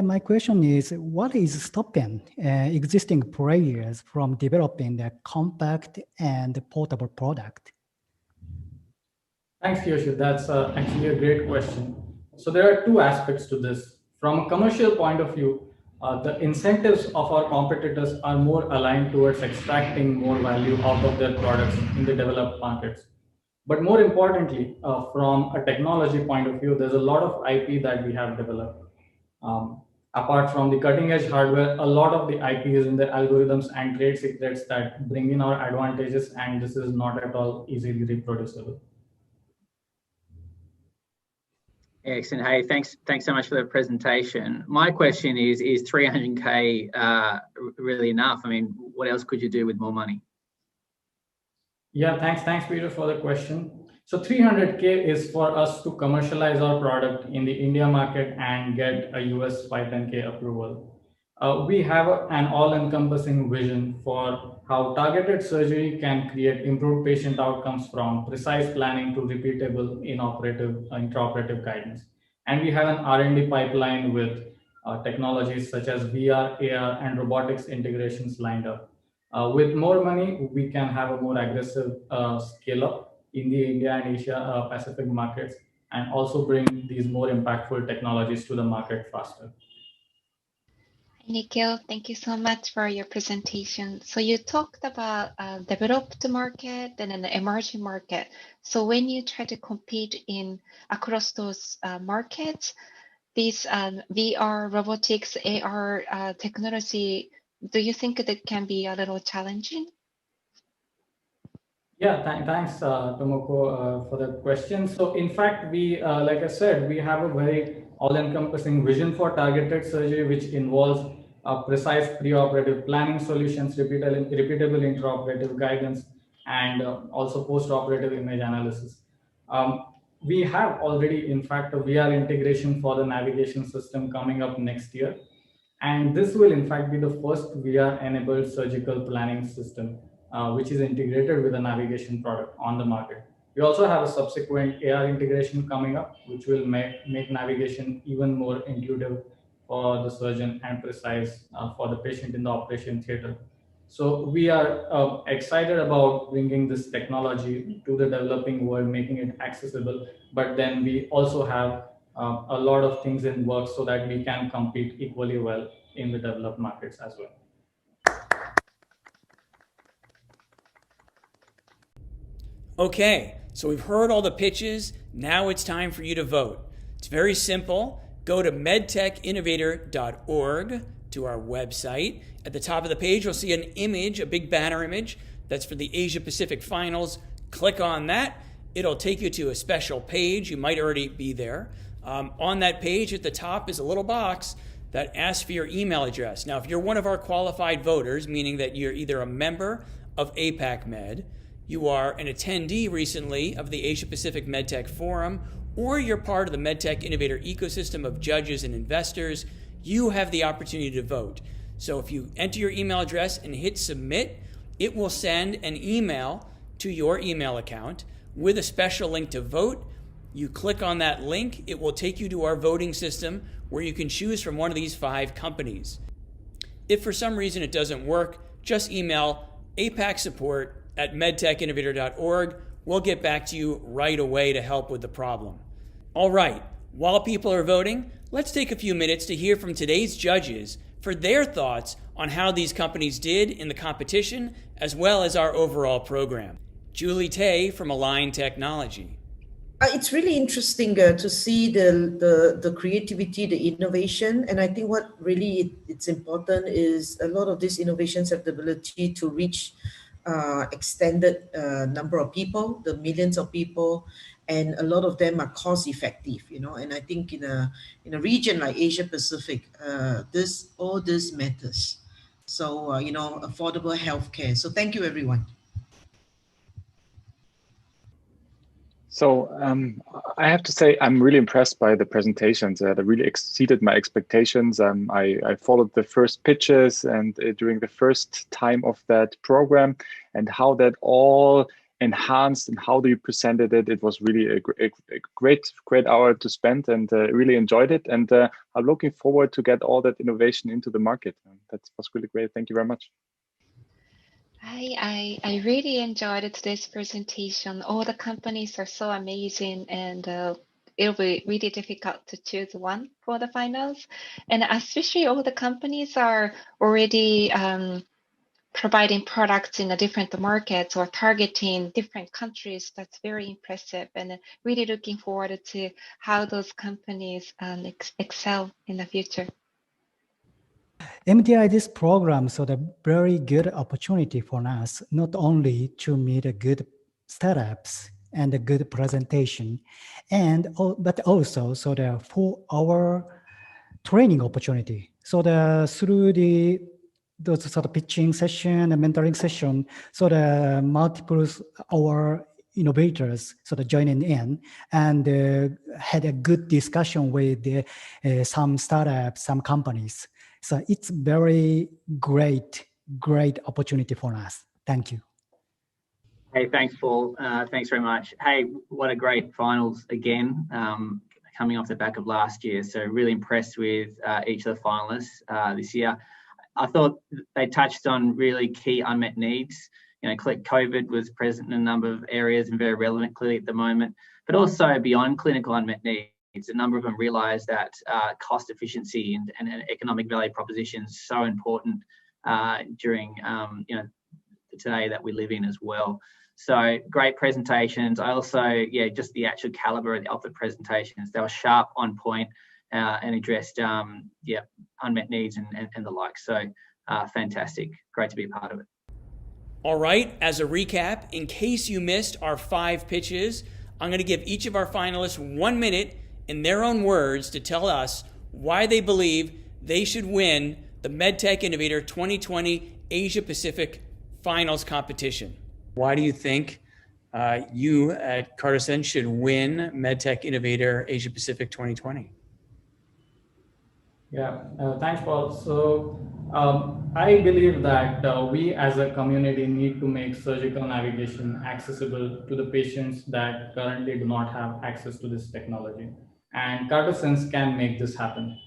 my question is, what is stopping existing players from developing a compact and portable product? Thanks, Kyoshi. That's actually a great question. So there are two aspects to this. From a commercial point of view, the incentives of our competitors are more aligned towards extracting more value out of their products in the developed markets. But more importantly, from a technology point of view, there's a lot of IP that we have developed. Apart from the cutting edge hardware, a lot of the IP is in the algorithms and trade secrets that bring in our advantages, and this is not at all easily reproducible. Excellent. Hey, thanks so much for the presentation. My question is 300K really enough? I mean, what else could you do with more money? Yeah, thanks, Peter, for the question. So 300K is for us to commercialize our product in the India market and get a US 510K approval. We have an all-encompassing vision for how targeted surgery can create improved patient outcomes from precise planning to repeatable intraoperative guidance. And we have an R&D pipeline with technologies such as VR, AR, and robotics integrations lined up. With more money, we can have a more aggressive scale up in the India and Asia Pacific markets, and also bring these more impactful technologies to the market faster. Nikhil, thank you so much for your presentation. So you talked about developed market and then the emerging market. So when you try to compete across those markets, these VR, robotics, AR technology, do you think that can be a little challenging? Yeah, thanks, Tomoko, for that question. So in fact, we, like I said, we have a very all-encompassing vision for targeted surgery, which involves precise preoperative planning solutions, repeatable intraoperative guidance, and also post-operative image analysis. We have already, in fact, a VR integration for the navigation system coming up next year. And this will, in fact, be the first VR-enabled surgical planning system, which is integrated with a navigation product on the market. We also have a subsequent AR integration coming up, which will make navigation even more intuitive for the surgeon and precise for the patient in the operation theater. So we are excited about bringing this technology to the developing world, making it accessible. But then we also have a lot of things in work so that we can compete equally well in the developed markets as well. Okay, so we've heard all the pitches. Now it's time for you to vote. It's very simple. Go to medtechinnovator.org to our website. At the top of the page, you'll see an image, a big banner image that's for the Asia Pacific Finals. Click on that. It'll take you to a special page. You might already be there. On that page at the top is a little box that asks for your email address. Now, if you're one of our qualified voters, meaning that you're either a member of APAC Med, you are an attendee recently of the Asia Pacific MedTech Forum, or you're part of the MedTech Innovator ecosystem of judges and investors, you have the opportunity to vote. So if you enter your email address and hit submit, it will send an email to your email account with a special link to vote. You click on that link, it will take you to our voting system where you can choose from one of these 5 companies. If for some reason it doesn't work, just email apacsupport@medtechinnovator.org. We'll get back to you right away to help with the problem. All right, while people are voting, let's take a few minutes to hear from today's judges for their thoughts on how these companies did in the competition, as well as our overall program. Julie Tay from Align Technology. It's really interesting to see the creativity, the innovation. And I think what really it's important is a lot of these innovations have the ability to reach extended number of people, the millions of people. and a lot of them are cost effective, you know, and I think in a region like Asia Pacific, all this matters. So, you know, affordable healthcare. So thank you, everyone. So I have to say, I'm really impressed by the presentations. They really exceeded my expectations. I followed the first pitches and during the first time of that program, and how that all enhanced and how you presented it. It was really a great hour to spend, and really enjoyed it. And I'm looking forward to get all that innovation into the market. That was really great. Thank you very much. I really enjoyed today's presentation. All the companies are so amazing, and it'll be really difficult to choose one for the finals. And especially all the companies are already providing products in the different markets or targeting different countries. That's very impressive, and really looking forward to how those companies excel in the future. MTI, this program, so the very good opportunity for us, not only to meet a good startups and a good presentation, but also so the for our training opportunity. So through those sort of pitching session and mentoring session, so the multiple our innovators sort of joining in and had a good discussion with some startups, some companies. So it's very great opportunity for us. Thank you. Hey, thanks, Paul. Thanks very much. Hey, what a great finals again, coming off the back of last year. So really impressed with each of the finalists this year. I thought they touched on really key unmet needs. You know, COVID was present in a number of areas and very relevant clearly at the moment, but also beyond clinical unmet needs. A number of them realised that cost efficiency and economic value proposition is so important during you know, today that we live in as well. So great presentations. I also, just the actual calibre of the presentations. They were sharp, on point, and addressed unmet needs and the like. So fantastic. Great to be a part of it. All right, as a recap, in case you missed our 5 pitches, I'm going to give each of our finalists 1 minute in their own words to tell us why they believe they should win the MedTech Innovator 2020 Asia Pacific Finals competition. Why do you think you at Cto Sense should win MedTech Innovator Asia Pacific 2020? Yeah, thanks, Paul. So I believe that we as a community need to make surgical navigation accessible to the patients that currently do not have access to this technology. And Cto Sense can make this happen.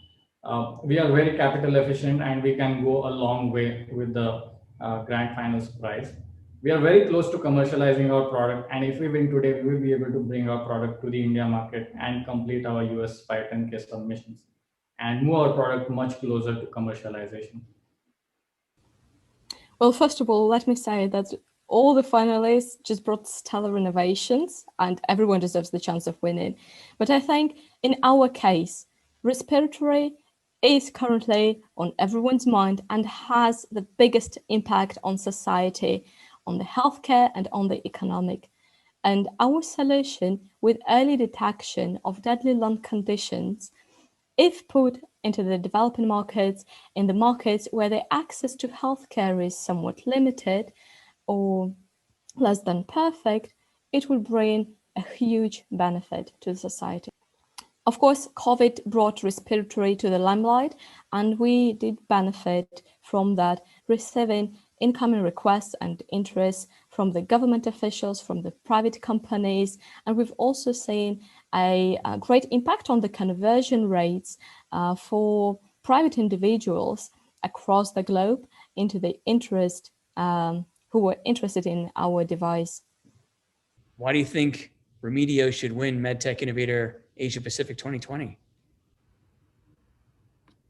We are very capital efficient and we can go a long way with the grand finals prize. We are very close to commercializing our product, and if we win today, we will be able to bring our product to the India market and complete our US 510(k) submissions and move our product much closer to commercialization. Well, first of all, let me say that all the finalists just brought stellar innovations and everyone deserves the chance of winning. But I think in our case, respiratory is currently on everyone's mind and has the biggest impact on society, on the healthcare and on the economic. And our solution with early detection of deadly lung conditions, if put into the developing markets, in the markets where the access to healthcare is somewhat limited or less than perfect, it will bring a huge benefit to society. Of course, COVID brought respiratory to the limelight, and we did benefit from that, receiving incoming requests and interest from the government officials, from the private companies, and we've also seen a great impact on the conversion rates for private individuals across the globe into the interest who were interested in our device. Why do you think Remedio should win MedTech Innovator Asia Pacific 2020?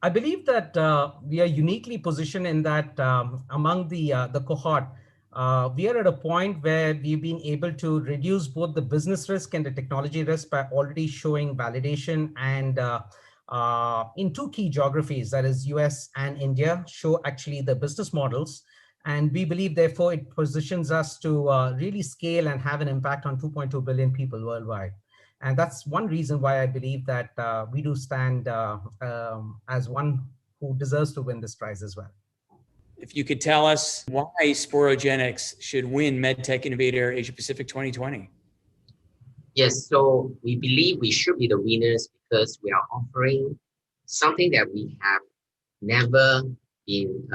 I believe that we are uniquely positioned in that among the cohort, we are at a point where we've been able to reduce both the business risk and the technology risk by already showing validation, and in 2 key geographies, that is US and India, show actually the business models And we believe, therefore, it positions us to really scale and have an impact on 2.2 billion people worldwide. And that's one reason why I believe that we do stand as one who deserves to win this prize as well. If you could tell us why Sporogenic should win MedTech Innovator Asia Pacific 2020. Yes, so we believe we should be the winners because we are offering something that we have never been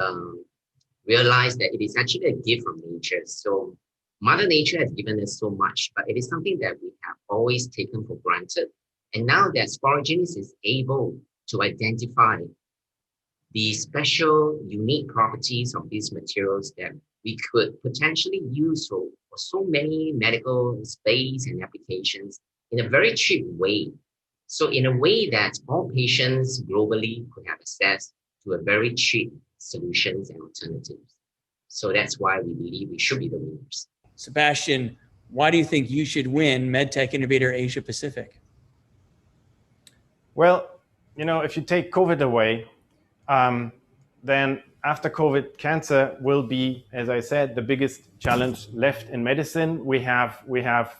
realized, that it is actually a gift from nature. So Mother Nature has given us so much, but it is something that we have always taken for granted. And now that Sporogenic is able to identify the special, unique properties of these materials that we could potentially use for so many medical space and applications in a very cheap way. So in a way that all patients globally could have access to a very cheap solutions and alternatives. So that's why we believe we should be the winners. Sebastian, why do you think you should win MedTech Innovator Asia Pacific? Well, if you take COVID away, then after COVID, cancer will be, as I said, the biggest challenge left in medicine. We have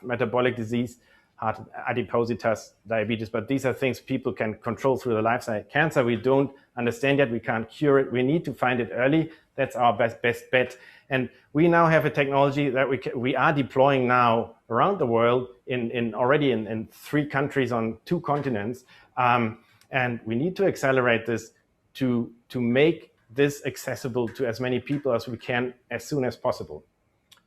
metabolic disease, heart adipositas, diabetes, but these are things people can control through the lifestyle. Cancer, we don't understand yet. We can't cure it. We need to find it early. That's our best bet. And we now have a technology that we are deploying now around the world already in 3 countries on 2 continents. And we need to accelerate this to make this accessible to as many people as we can as soon as possible.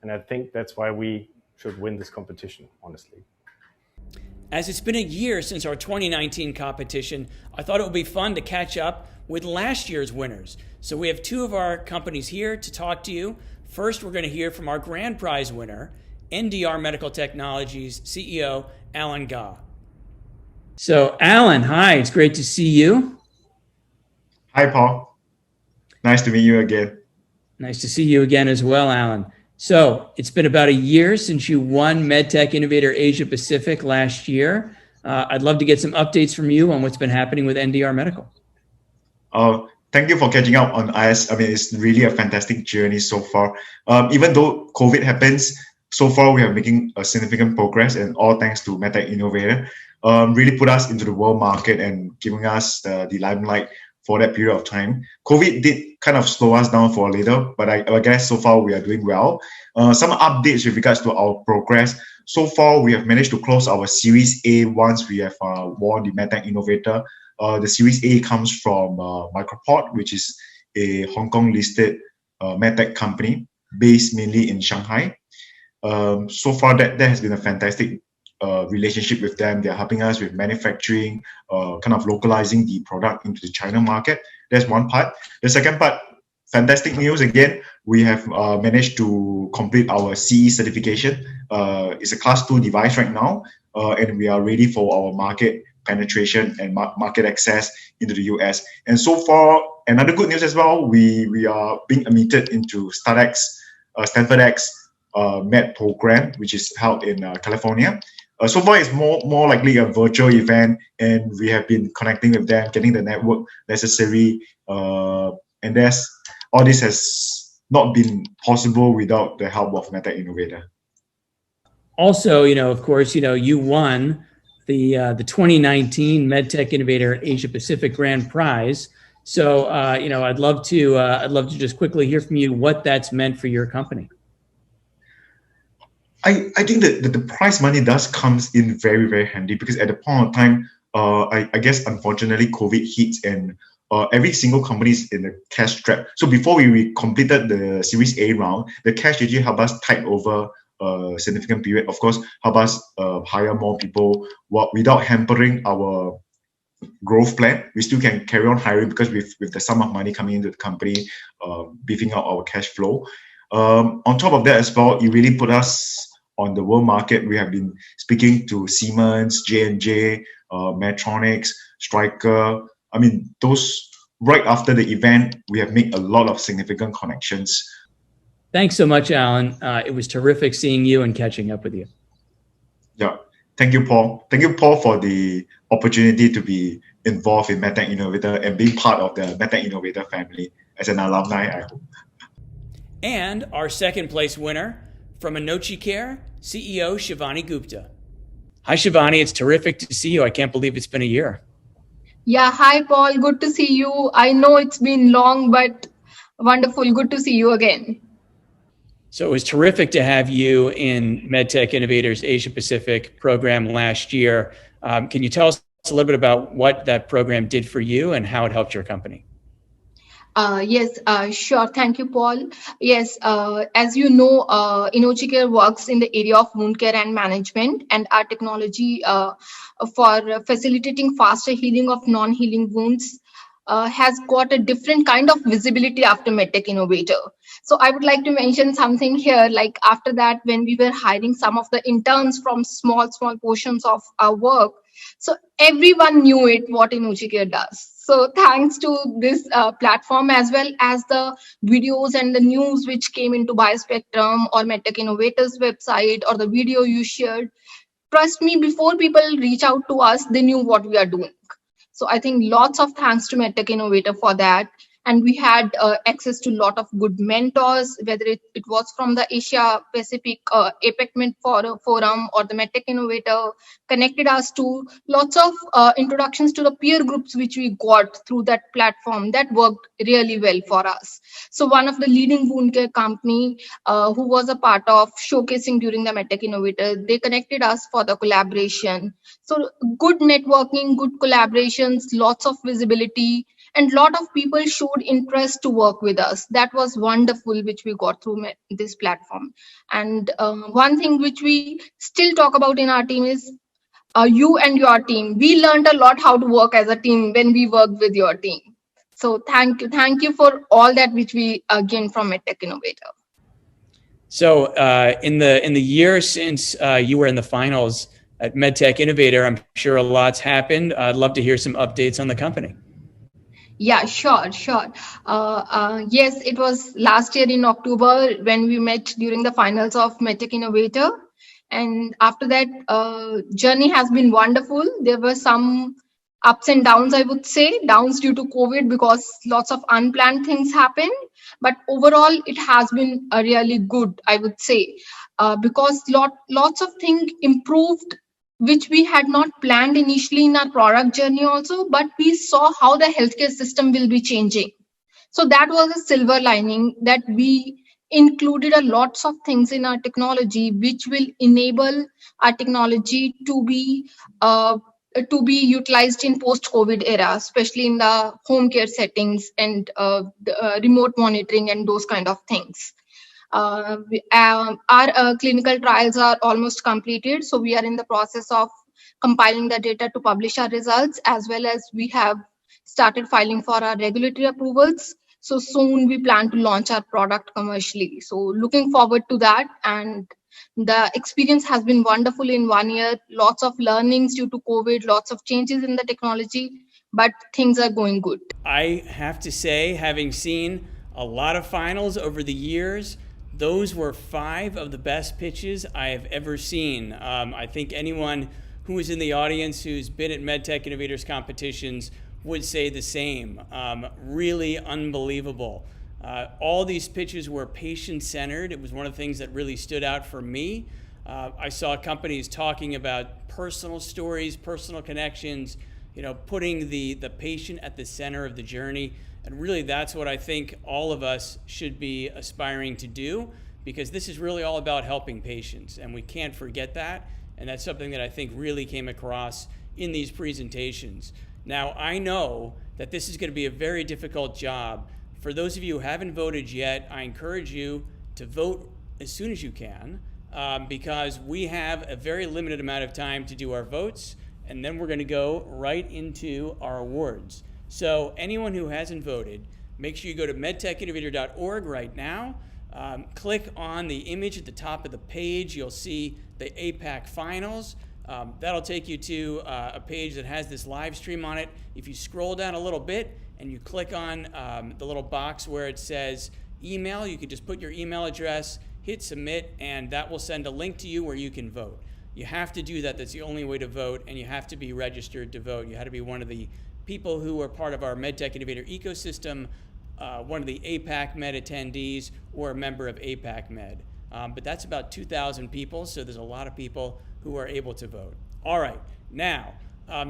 And I think that's why we should win this competition, honestly. As it's been a year since our 2019 competition, I thought it would be fun to catch up with last year's winners. So we have 2 of our companies here to talk to you. First, we're going to hear from our grand prize winner, NDR Medical Technologies CEO, Alan Ga. So Alan, hi, it's great to see you. Hi, Paul. Nice to meet you again. Nice to see you again as well, Alan. So it's been about a year since you won MedTech Innovator Asia Pacific last year. I'd love to get some updates from you on what's been happening with NDR Medical. Thank you for catching up on us. I mean, it's really a fantastic journey so far. Even though COVID happens, so far we are making a significant progress, and all thanks to MedTech Innovator. Really put us into the world market and giving us the limelight for that period of time. COVID did kind of slow us down for a little, but I guess so far we are doing well. Some updates with regards to our progress. So far, we have managed to close our Series A once we have won the MedTech Innovator. The Series A comes from Microport, which is a Hong Kong listed MedTech company based mainly in Shanghai. So far, that has been a fantastic relationship with them. They're helping us with manufacturing, kind of localizing the product into the China market. That's one part. The second part, fantastic news again, we have managed to complete our CE certification. It's a class 2 device right now, and we are ready for our market penetration and market access into the US. And so far, another good news as well, we are being admitted into Stanford X Med program, which is held in California. So far, it's more likely a virtual event, and we have been connecting with them, getting the network necessary, and all this has not been possible without the help of MedTech Innovator. Also, of course, you won the 2019 MedTech Innovator Asia Pacific Grand Prize. So, I'd love to just quickly hear from you what that's meant for your company. I think that the prize money does comes in very, very handy, because at the point of time, I guess unfortunately COVID hits and every single company is in a cash trap. So before we completed the Series A round, the cash usually help us tide over a significant period. Of course, help us hire more people without hampering our growth plan. We still can carry on hiring because with the sum of money coming into the company, beefing up our cash flow. On top of that as well, it really put us on the world market. We have been speaking to Siemens, J&J, Medtronic, Stryker. I mean, those right after the event, we have made a lot of significant connections. Thanks so much, Alan. It was terrific seeing you and catching up with you. Yeah. Thank you, Paul. Thank you, Paul, for the opportunity to be involved in MedTech Innovator and being part of the MedTech Innovator family as an alumni, I hope. And our second place winner from Anochi Care, CEO Shivani Gupta. Hi, Shivani. It's terrific to see you. I can't believe it's been a year. Yeah, hi, Paul. Good to see you. I know it's been long, but wonderful. Good to see you again. So it was terrific to have you in MedTech Innovator's Asia Pacific program last year. Can you tell us a little bit about what that program did for you and how it helped your company? Yes, sure. Thank you, Paul. Yes, as you know, Anochi Care works in the area of wound care and management, and our technology for facilitating faster healing of non-healing wounds has got a different kind of visibility after MedTech Innovator. So I would like to mention something here, like after that, when we were hiring some of the interns from small portions of our work, so everyone knew it, what Anochi Care does. So thanks to this platform, as well as the videos and the news which came into Biospectrum or MedTech Innovator's website or the video you shared, trust me, before people reach out to us, they knew what we are doing. So I think lots of thanks to MedTech Innovator for that. And we had access to a lot of good mentors, whether it was from the Asia Pacific APEC Forum or the MedTech Innovator, connected us to lots of introductions to the peer groups which we got through that platform. That worked really well for us. So one of the leading wound care company who was a part of showcasing during the MedTech Innovator, they connected us for the collaboration. So good networking, good collaborations, lots of visibility, and a lot of people showed interest to work with us. That was wonderful, which we got through this platform. And one thing which we still talk about in our team is you and your team. We learned a lot how to work as a team when we worked with your team. So thank you for all that which we gained from MedTech Innovator. So in the year since you were in the finals at MedTech Innovator, I'm sure a lot's happened. I'd love to hear some updates on the company. Yeah, sure. Yes, it was last year in October when we met during the finals of MedTech Innovator. And after that, journey has been wonderful. There were some ups and downs, I would say, downs due to COVID because lots of unplanned things happened. But overall, it has been a really good, I would say, because lots of things improved, which we had not planned initially in our product journey also, but we saw how the healthcare system will be changing. So that was a silver lining, that we included a lots of things in our technology, which will enable our technology to be utilized in post-COVID era, especially in the home care settings and the, remote monitoring and those kind of things. Our clinical trials are almost completed, so we are in the process of compiling the data to publish our results, as well as we have started filing for our regulatory approvals. So soon we plan to launch our product commercially. So looking forward to that. And the experience has been wonderful in 1 year. Lots of learnings due to COVID, lots of changes in the technology, but things are going good. I have to say, having seen a lot of finals over the years, those were 5 of the best pitches I have ever seen. I think anyone who is in the audience who's been at MedTech Innovators competitions would say the same. Really unbelievable. All these pitches were patient-centered. It was one of the things that really stood out for me. I saw companies talking about personal stories, personal connections, putting the patient at the center of the journey. And really, that's what I think all of us should be aspiring to do, because this is really all about helping patients, and we can't forget that. And that's something that I think really came across in these presentations. Now, I know that this is going to be a very difficult job. For those of you who haven't voted yet, I encourage you to vote as soon as you can, because we have a very limited amount of time to do our votes, and then we're going to go right into our awards. So anyone who hasn't voted, make sure you go to medtechinnovator.org right now. Click on the image at the top of the page. You'll see the APAC finals. That'll take you to a page that has this live stream on it. If you scroll down a little bit and you click on the little box where it says email, you can just put your email address, hit submit, and that will send a link to you where you can vote. You have to do that. That's the only way to vote, and you have to be registered to vote. You have to be one of the people who are part of our MedTech Innovator ecosystem one of the APAC Med attendees or a member of APAC Med. But that's about 2,000 people, so there's a lot of people who are able to vote. All right, now,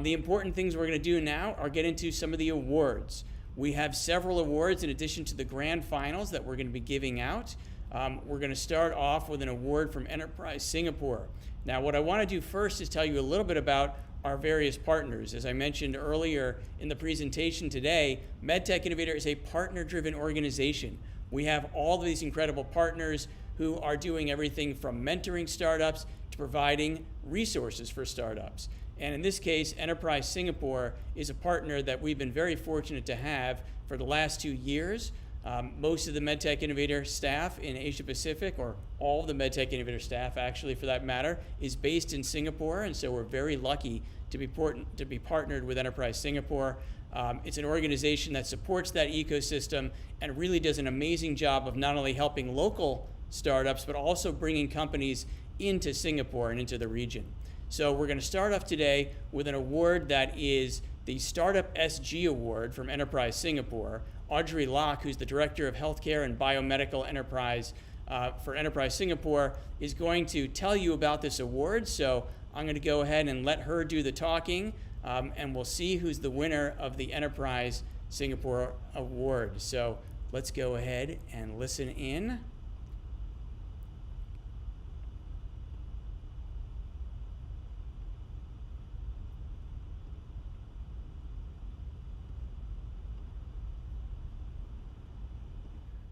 the important things we're going to do now are get into some of the awards. We have several awards in addition to the grand finals that we're going to be giving out. We're going to start off with an award from Enterprise Singapore. Now, what I want to do first is tell you a little bit about our various partners. As I mentioned earlier in the presentation today, MedTech Innovator is a partner-driven organization. We have all of these incredible partners who are doing everything from mentoring startups to providing resources for startups. And in this case, Enterprise Singapore is a partner that we've been very fortunate to have for the last 2 years. Most of the MedTech Innovator staff in Asia Pacific, or all of the MedTech Innovator staff actually for that matter, is based in Singapore, and so we're very lucky to be partnered with Enterprise Singapore. It's an organization that supports that ecosystem and really does an amazing job of not only helping local startups, but also bringing companies into Singapore and into the region. So we're going to start off today with an award that is the Startup SG Award from Enterprise Singapore. Audrey Locke, who's the Director of Healthcare and Biomedical Enterprise for Enterprise Singapore, is going to tell you about this award. So I'm going to go ahead and let her do the talking, and we'll see who's the winner of the Enterprise Singapore Award. So let's go ahead and listen in.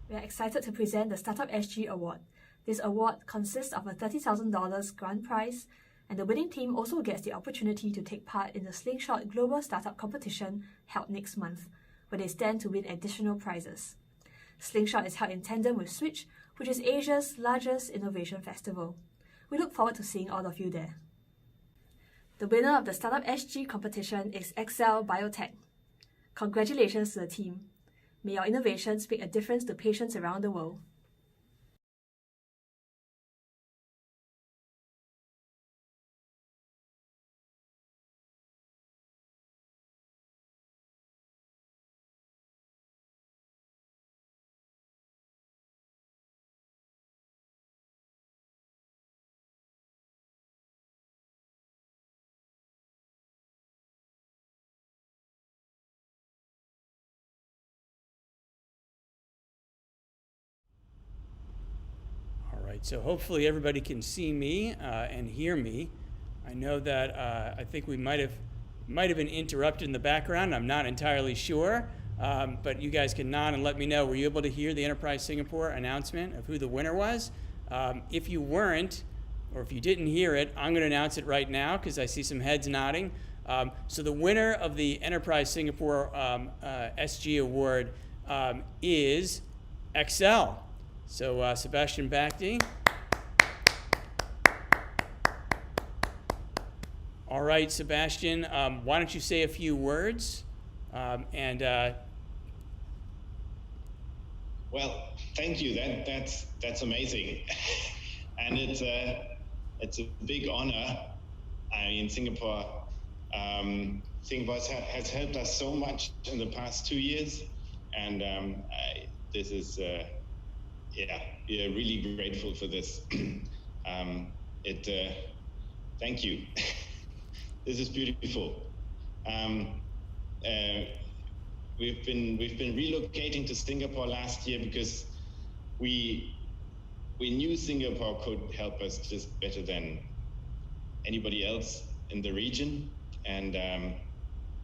We are excited to present the Startup SG Award. This award consists of a $30,000 grand prize, and the winning team also gets the opportunity to take part in the Slingshot Global Startup Competition held next month, where they stand to win additional prizes. Slingshot is held in tandem with Switch, which is Asia's largest innovation festival. We look forward to seeing all of you there. The winner of the Startup SG competition is Exel Biotech. Congratulations to the team. May your innovations make a difference to patients around the world. So hopefully everybody can see me and hear me. I know that I think we might have been interrupted in the background. I'm not entirely sure, but you guys can nod and let me know. Were you able to hear the Enterprise Singapore announcement of who the winner was? If you weren't, or if you didn't hear it, I'm going to announce it right now because I see some heads nodding. So the winner of the Enterprise Singapore SG Award is Exel. So Sebastian Bakhti. All right, Sebastian, why don't you say a few words? Well, thank you. That's amazing, and it's a big honor. I mean, Singapore has helped us so much in the past 2 years, and this is. We are really grateful for this. Thank you. This is beautiful. We've been relocating to Singapore last year because we knew Singapore could help us just better than anybody else in the region, and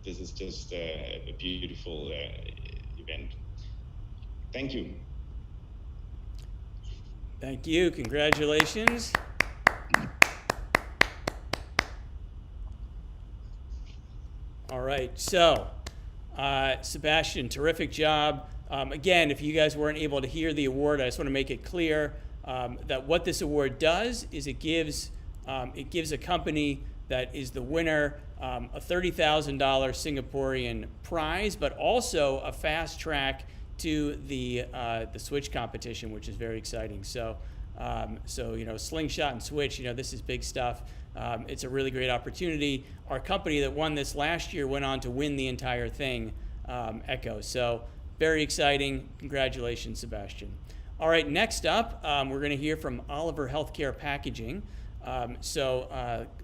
this is just a beautiful event. Thank you. Thank you. Congratulations. All right. So, Sebastian, terrific job. Again, if you guys weren't able to hear the award, I just want to make it clear that what this award does is it gives a company that is the winner a $30,000 Singaporean prize, but also a fast track to the Switch competition, which is very exciting. So Slingshot and Switch, this is big stuff. It's a really great opportunity. Our company that won this last year went on to win the entire thing, Echo. So Very exciting. Congratulations, Sebastian. All right, next up, we're going to hear from Oliver Healthcare Packaging. Let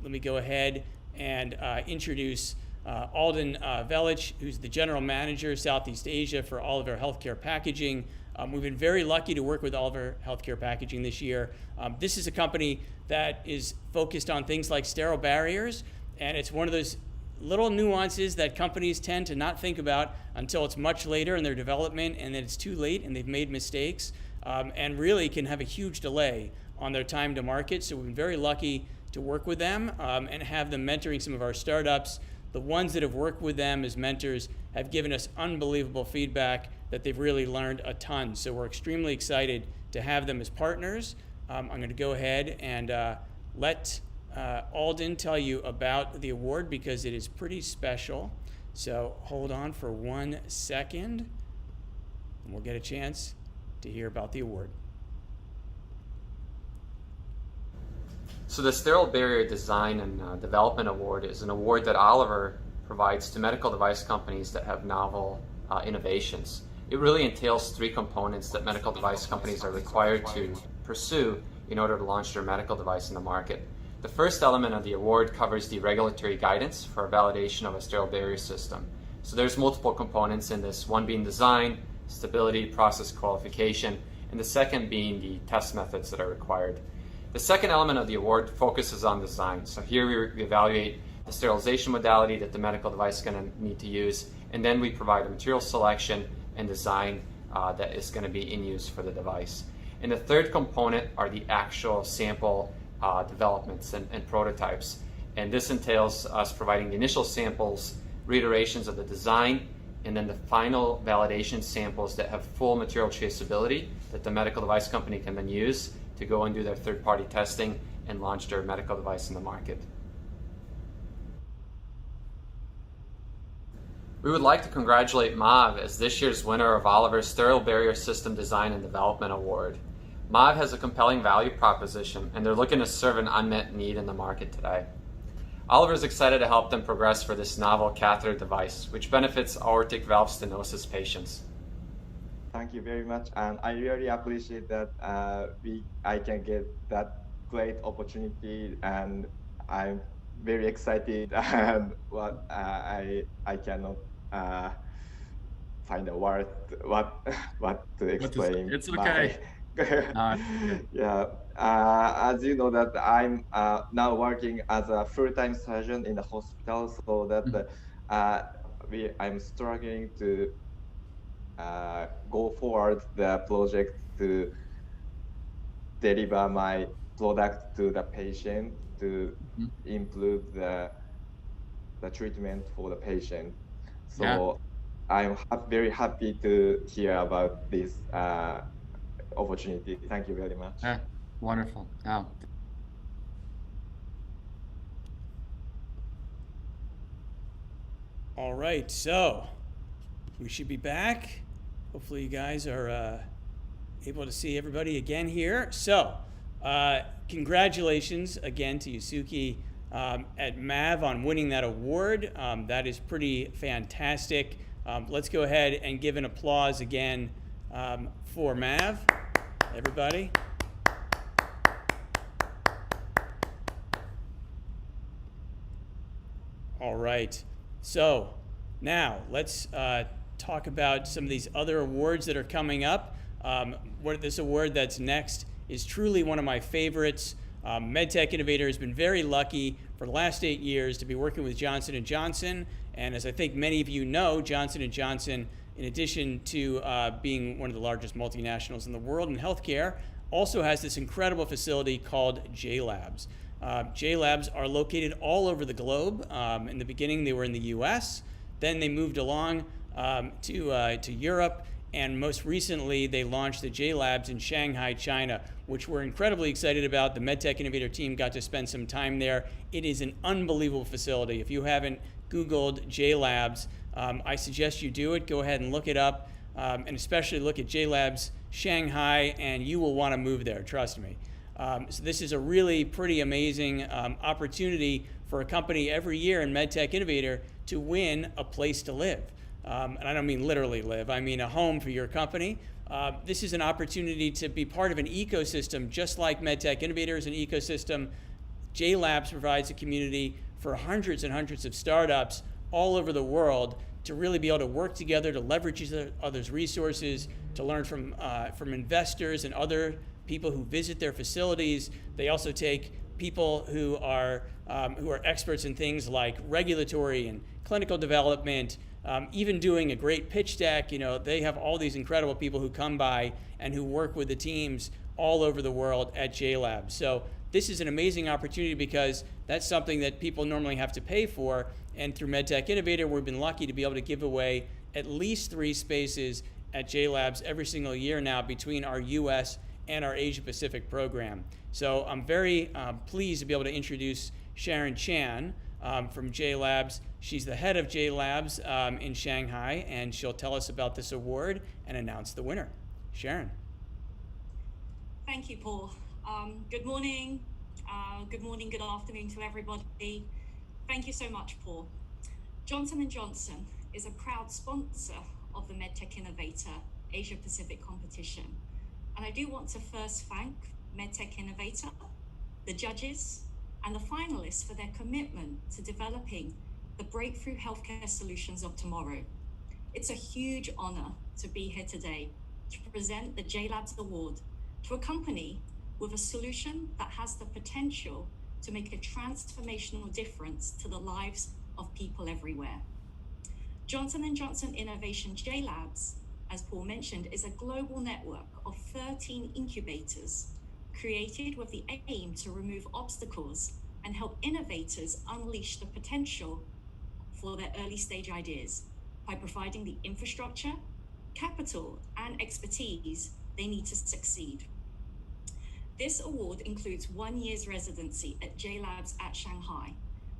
me go ahead and introduce Alden Velich, who's the General Manager, Southeast Asia for Oliver Healthcare Packaging. We've been very lucky to work with Oliver Healthcare Packaging this year. This is a company that is focused on things like sterile barriers, and it's one of those little nuances that companies tend to not think about until it's much later in their development, and then it's too late and they've made mistakes, and really can have a huge delay on their time to market. So we've been very lucky to work with them and have them mentoring some of our startups. The ones that have worked with them as mentors have given us unbelievable feedback that they've really learned a ton. So we're extremely excited to have them as partners. I'm going to go ahead and let Alden tell you about the award because it is pretty special. So hold on for 1 second and we'll get a chance to hear about the award. So the Sterile Barrier Design and Development Award is an award that Oliver provides to medical device companies that have novel innovations. It really entails 3 components that medical device companies are required to pursue in order to launch their medical device in the market. The first element of the award covers the regulatory guidance for validation of a sterile barrier system. So there's multiple components in this, one being design, stability, process qualification, and the second being the test methods that are required. The second element of the award focuses on design. So here we evaluate the sterilization modality that the medical device is going to need to use, and then we provide a material selection and design that is going to be in use for the device. And the third component are the actual sample developments and prototypes. And this entails us providing the initial samples, reiterations of the design, and then the final validation samples that have full material traceability that the medical device company can then use to go and do their third-party testing and launch their medical device in the market. We would like to congratulate MAV as this year's winner of Oliver's Sterile Barrier System Design and Development Award. MAV has a compelling value proposition, and they're looking to serve an unmet need in the market today. Oliver is excited to help them progress for this novel catheter device, which benefits aortic valve stenosis patients. Thank you very much, and I really appreciate that I can get that great opportunity, and I'm very excited. And what I cannot find a word what to explain. It's okay. Yeah, as you know that I'm now working as a full-time surgeon in the hospital, so that I'm struggling to go forward the project to deliver my product to the patient to improve the treatment for the patient. So I'm very happy to hear about this opportunity. Thank you very much. Wonderful. All right, so we should be back. Hopefully you guys are able to see everybody again here. So congratulations again to Yusuke at MAV on winning that award. That is pretty fantastic. Let's go ahead and give an applause again for MAV, everybody. All right, so now let's talk about some of these other awards that are coming up. This award that's next is truly one of my favorites. MedTech Innovator has been very lucky for the last 8 years to be working with Johnson & Johnson. And as I think many of you know, Johnson & Johnson, in addition to being one of the largest multinationals in the world in healthcare, also has this incredible facility called Jlabs. Jlabs are located all over the globe. In the beginning, they were in the US. Then they moved along to Europe. And most recently, they launched the Jlabs in Shanghai, China, which we're incredibly excited about. The MedTech Innovator team got to spend some time there. It is an unbelievable facility. If you haven't Googled Jlabs, I suggest you do it. Go ahead and look it up, and especially look at Jlabs Shanghai, and you will want to move there, trust me. So this is a really pretty amazing opportunity for a company every year in MedTech Innovator to win a place to live. and I don't mean literally live, I mean a home for your company. This is an opportunity to be part of an ecosystem, just like MedTech Innovator is an ecosystem. Jlabs provides a community for hundreds and hundreds of startups all over the world to really be able to work together, to leverage each other's resources, to learn from investors and other people who visit their facilities. They also take people who are experts in things like regulatory and clinical development, even doing a great pitch deck. They have all these incredible people who come by and who work with the teams all over the world at Jlabs. So this is an amazing opportunity because that's something that people normally have to pay for. And through MedTech Innovator, we've been lucky to be able to give away at least 3 spaces at Jlabs every single year now between our US and our Asia Pacific program. So I'm very pleased to be able to introduce Sharon Chan from Jlabs. She's the head of Jlabs in Shanghai, and she'll tell us about this award and announce the winner. Sharon. Thank you, Paul. Good morning, good afternoon to everybody. Thank you so much, Paul. Johnson & Johnson is a proud sponsor of the MedTech Innovator Asia Pacific competition. And I do want to first thank MedTech Innovator, the judges, and the finalists for their commitment to developing the breakthrough healthcare solutions of tomorrow. It's a huge honor to be here today to present the Jlabs Award to a company with a solution that has the potential to make a transformational difference to the lives of people everywhere. Johnson & Johnson Innovation Jlabs, as Paul mentioned, is a global network of 13 incubators created with the aim to remove obstacles and help innovators unleash the potential for their early stage ideas by providing the infrastructure, capital, and expertise they need to succeed. This award includes 1 year's residency at Jlabs at Shanghai,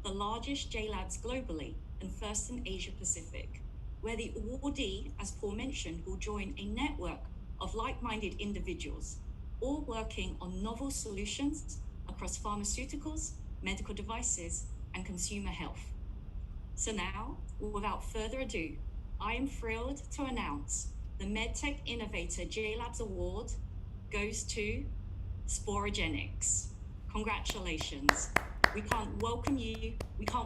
the largest Jlabs globally and first in Asia Pacific, where the awardee, as Paul mentioned, will join a network of like-minded individuals, all working on novel solutions across pharmaceuticals, medical devices, and consumer health. So now, without further ado, I am thrilled to announce the MedTech Innovator Jlabs Award goes to Sporogenic. Congratulations. We can't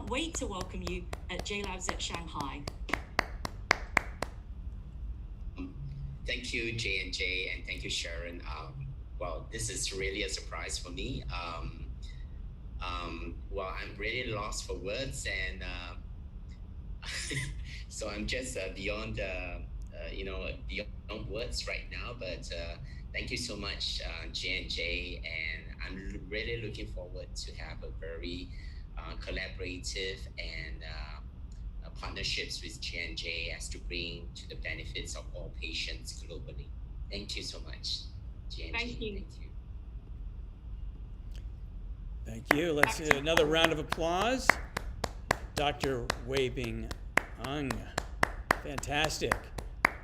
wait to welcome you at Jlabs at Shanghai. Thank you, J&J, and thank you, Sharon. Well, this is really a surprise for me. Well, I'm really lost for words, and so I'm just beyond words right now. But thank you so much, J&J, and I'm really looking forward to have a very collaborative and partnerships with J&J as to bring to the benefits of all patients globally. Thank you so much, J&J. Thank you. Thank you. Let's do another round of applause. Dr. Wei Bing Ng. Fantastic.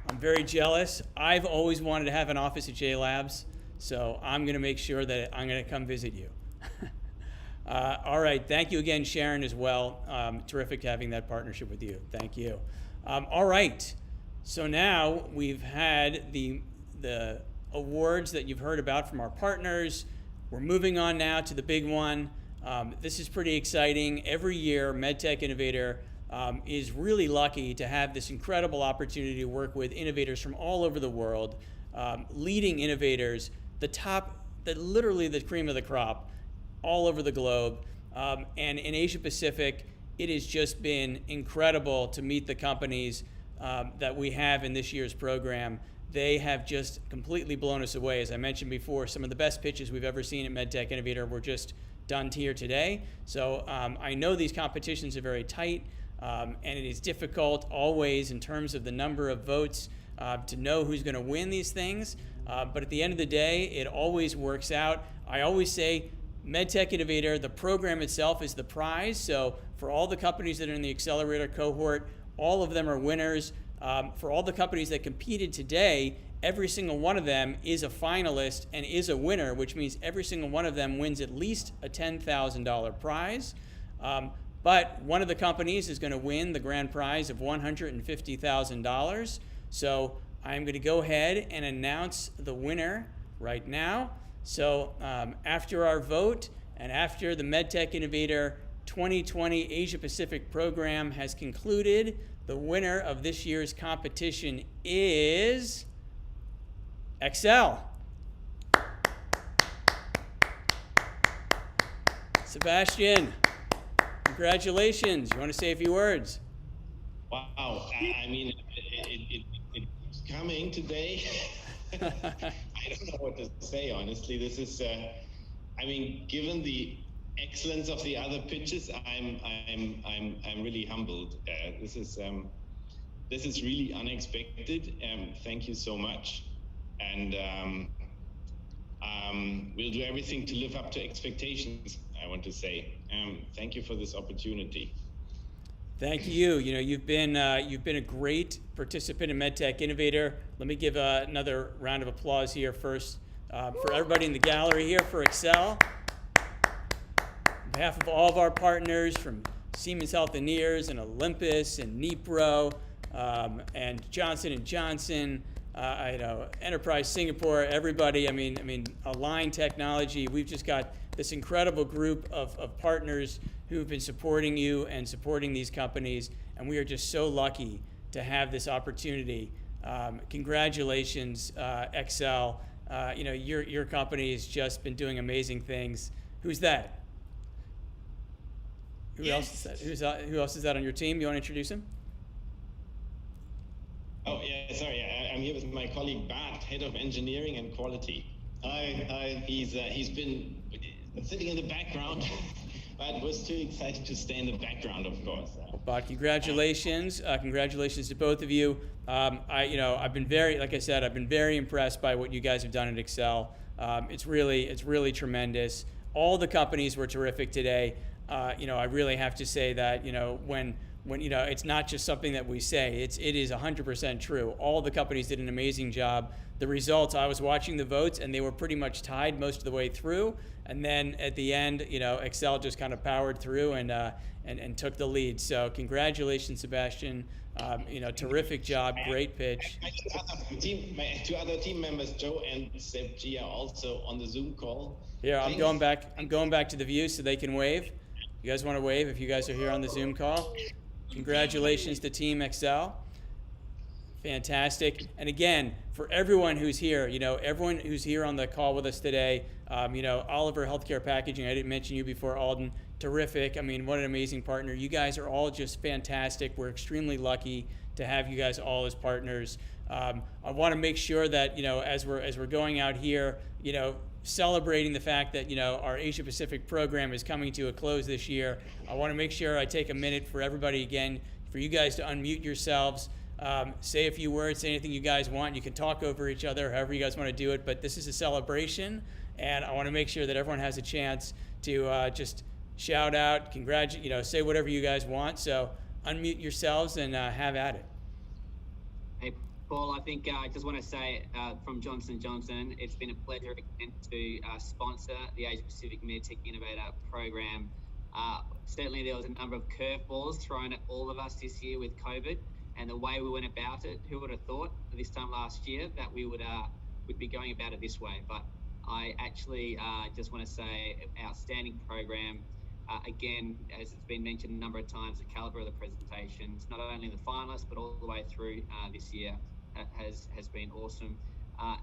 I'm very jealous. I've always wanted to have an office at Jlabs, so I'm going to make sure that I'm going to come visit you. All right. Thank you again, Sharon, as well. Terrific having that partnership with you. Thank you. All right. So now we've had the awards that you've heard about from our partners. We're moving on now to the big one. This is pretty exciting. Every year, MedTech Innovator is really lucky to have this incredible opportunity to work with innovators from all over the world, leading innovators, literally the cream of the crop, all over the globe. And in Asia Pacific, it has just been incredible to meet the companies that we have in this year's program. They have just completely blown us away. As I mentioned before, some of the best pitches we've ever seen at MedTech Innovator were just done here today. So I know these competitions are very tight, and it is difficult always in terms of the number of votes to know who's going to win these things. But at the end of the day, it always works out. I always say MedTech Innovator, the program itself is the prize. So for all the companies that are in the accelerator cohort, all of them are winners. For all the companies that competed today, every single one of them is a finalist and is a winner, which means every single one of them wins at least a $10,000 prize. But one of the companies is going to win the grand prize of $150,000. So I'm going to go ahead and announce the winner right now. So after our vote and after the MedTech Innovator 2020 Asia Pacific program has concluded, the winner of this year's competition is Exel. Sebastian, congratulations. You want to say a few words? Wow. I mean, it's coming today. I don't know what to say, honestly. This is, I mean, given the excellence of the other pitches, I'm really humbled. This is really unexpected. Thank you so much, and we'll do everything to live up to expectations. I want to say, thank you for this opportunity. Thank you. You know, you've been a great participant in MedTech Innovator. Let me give another round of applause here first for everybody in the gallery here for Exel. On behalf of all of our partners from Siemens Healthineers and Olympus and Nipro and Johnson & Johnson, Enterprise Singapore, everybody, I mean, Align Technology, we've just got this incredible group of partners who've been supporting you and supporting these companies, and we are just so lucky to have this opportunity. Congratulations, Exel. Your company has just been doing amazing things. Who's that? Who else is that? Who else is that on your team? You want to introduce him? Oh, yeah, sorry. I'm here with my colleague Bart, Head of Engineering and Quality. Hi. He's been sitting in the background, but was too excited to stay in the background, of course. Bart, congratulations. Congratulations to both of you. I've been very impressed by what you guys have done at Exel. It's really tremendous. All the companies were terrific today. I really have to say that, when it's not just something that we say, it is 100% true. All the companies did an amazing job. The results, I was watching the votes and they were pretty much tied most of the way through. And then at the end, Exel just kind of powered through and took the lead. So congratulations, Sebastian. Terrific job, great pitch. My two other team members, Joe and Seb G, are also on the Zoom call. Here, I'm going back to the view so they can wave. You guys want to wave if you guys are here on the Zoom call? Congratulations to Team Exel. Fantastic. And again, for everyone who's here, everyone who's here on the call with us today, Oliver Healthcare Packaging, I didn't mention you before, Alden, terrific. I mean, what an amazing partner. You guys are all just fantastic. We're extremely lucky to have you guys all as partners. I want to make sure that, as we're going out here, celebrating the fact that, our Asia Pacific program is coming to a close this year, I want to make sure I take a minute for everybody again, for you guys to unmute yourselves, say a few words, say anything you guys want. You can talk over each other, however you guys want to do it, but this is a celebration, and I want to make sure that everyone has a chance to just shout out, congratulate, say whatever you guys want. So unmute yourselves and have at it. Hey, Paul, I think I just want to say from Johnson & Johnson, it's been a pleasure again to sponsor the Asia Pacific MedTech Innovator program. Certainly there was a number of curveballs thrown at all of us this year with COVID and the way we went about it. Who would have thought this time last year that we would be going about it this way? But I actually just want to say outstanding program. Again, as it's been mentioned a number of times, the caliber of the presentations, not only the finalists, but all the way through this year has been awesome.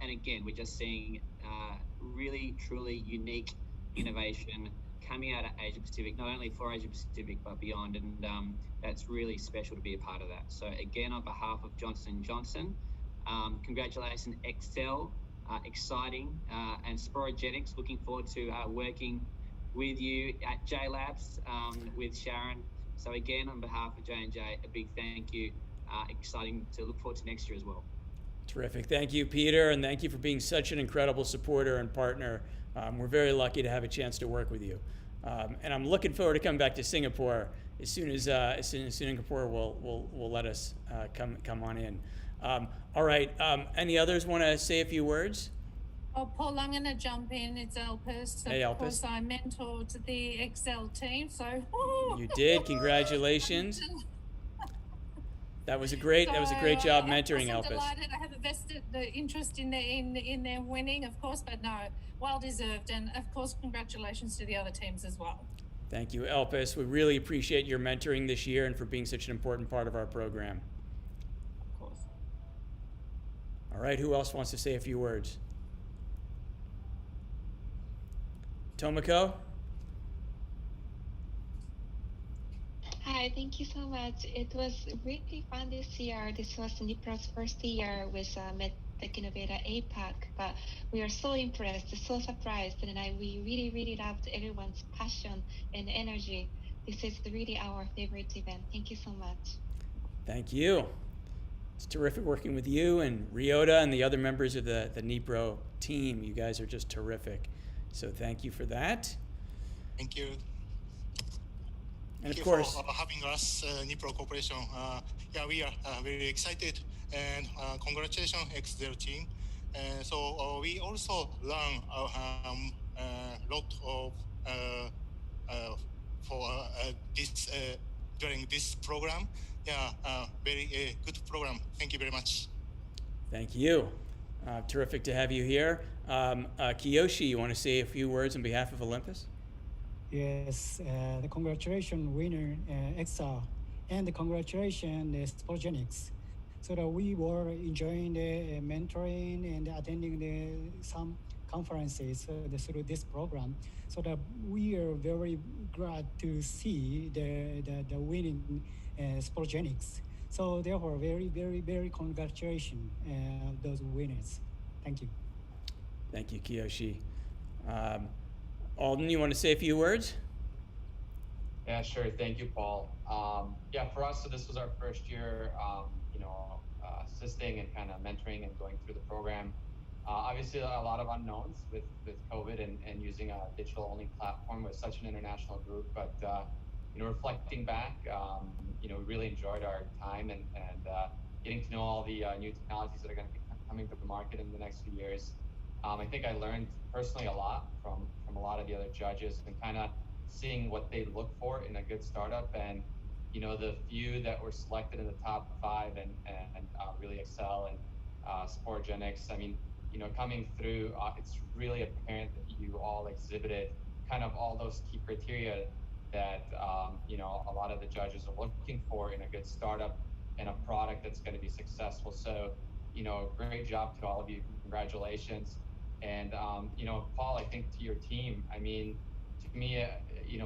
And again, we're just seeing really, truly unique innovation coming out of Asia Pacific, not only for Asia Pacific, but beyond. And that's really special to be a part of that. So again, on behalf of Johnson & Johnson, congratulations, Exel, exciting, and Sporogenic, looking forward to working with you at Jlabs with Sharon. So again, on behalf of J&J, a big thank you. Exciting to look forward to next year as well. Terrific. Thank you, Peter, and thank you for being such an incredible supporter and partner. We're very lucky to have a chance to work with you. And I'm looking forward to coming back to Singapore as soon as Singapore will let us come on in. All right. Any others want to say a few words? Oh, Paul, I'm going to jump in. It's Elpis. Hey, Of Elpis. course, I mentored the Exel team, so. You did. Congratulations. That was a great job mentoring I'm Elpis. delighted. I have a vested interest in their winning, of course, but no, well deserved, and of course, congratulations to the other teams as well. Thank you, Elpis. We really appreciate your mentoring this year and for being such an important part of our program. Of course. All right, who else wants to say a few words? Tomoko? Hi, thank you so much. It was really fun this year. This was Nipro's first year with MedTech Innovator APAC, but we are so impressed, so surprised, and we really, really loved everyone's passion and energy. This is really our favorite event. Thank you so much. Thank you. It's terrific working with you and Ryota and the other members of the Nipro team. You guys are just terrific. So thank you for that. Thank you. And Thank of you course, for having us, Nipro Corporation. Yeah, we are very excited, and congratulations, Excel team. And so we also learn a lot of for this during this program. Yeah, very good program. Thank you very much. thank you. Terrific to have you here. Kiyoshi, you want to say a few words on behalf of Olympus? Yes, the congratulations winner Exel, and the congratulations Sporogenic. So that we were enjoying the mentoring and attending some conferences through this program. So that we are very glad to see the winning Sporogenic. So therefore, very, very, very congratulations those winners. Thank you. Thank you, Kiyoshi. Alden, you want to say a few words? Yeah, sure. Thank you, Paul. Yeah, for us, so this was our first year, assisting and kind of mentoring and going through the program. Obviously, a lot of unknowns with COVID and using a digital-only platform with such an international group. But reflecting back, we really enjoyed our time and getting to know all the new technologies that are going to be coming to the market in the next few years. I think I learned personally a lot from a lot of the other judges and kind of seeing what they look for in a good startup. And the few that were selected in the top 5 and really Exel and Sporogenics. I mean, coming through, it's really apparent that you all exhibited kind of all those key criteria that a lot of the judges are looking for in a good startup and a product that's going to be successful. So, great job to all of you. Congratulations. And Paul, I think to your team, I mean, to me,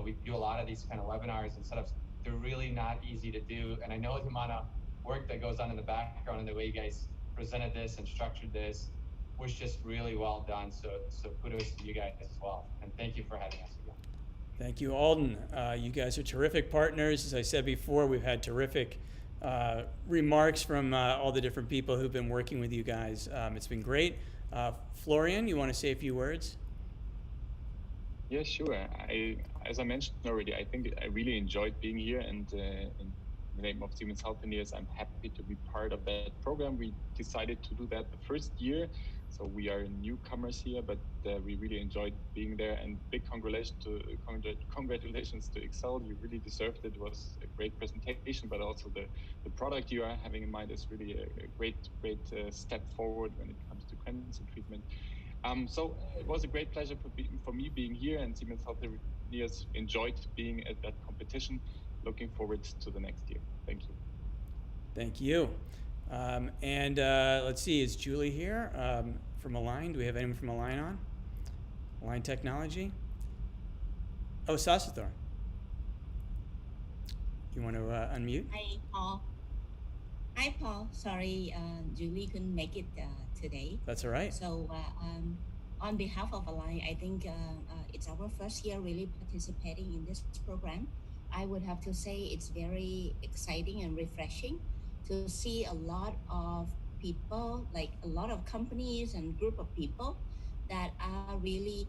we do a lot of these kind of webinars and setups. They're really not easy to do. And I know the amount of work that goes on in the background and the way you guys presented this and structured this was just really well done. So kudos to you guys as well. And thank you for having us again. Thank you, Alden. You guys are terrific partners. As I said before, we've had terrific remarks from all the different people who've been working with you guys. It's been great. Florian, you want to say a few words? Yeah, sure. As I mentioned already, I think I really enjoyed being here, and in the name of Siemens Healthineers, I'm happy to be part of that program. We decided to do that the first year, so we are newcomers here, but we really enjoyed being there. And big congratulations to Exel. You really deserved it. It was a great presentation, but also the product you are having in mind is really a great step forward when it comes to cancer treatment. So it was a great pleasure for me being here, and Siemens Healthineers enjoyed being at that competition. Looking forward to the next year. Thank you. Thank you. And let's see, is Julie here from Align? Do we have anyone from Align on? Align Technology? Oh, Sasathor. You want to unmute? Hi, Paul. Hi, Paul. Sorry, Julie couldn't make it today. That's all right. So on behalf of Align, I think it's our first year really participating in this program. I would have to say it's very exciting and refreshing to see a lot of people, like a lot of companies and group of people that are really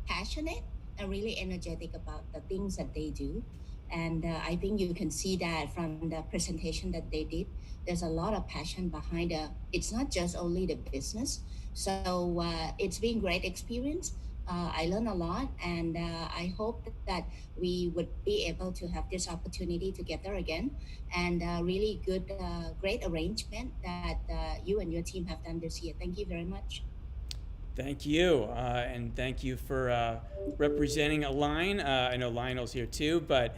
passionate and really energetic about the things that they do. And I think you can see that from the presentation that they did. There's a lot of passion behind it's not just only the business. So it's been great experience. I learned a lot, and I hope that we would be able to have this opportunity together again, and really good, great arrangement that you and your team have done this year. Thank you very much. Thank you, and thank you for representing Align. I know Lionel's here too, but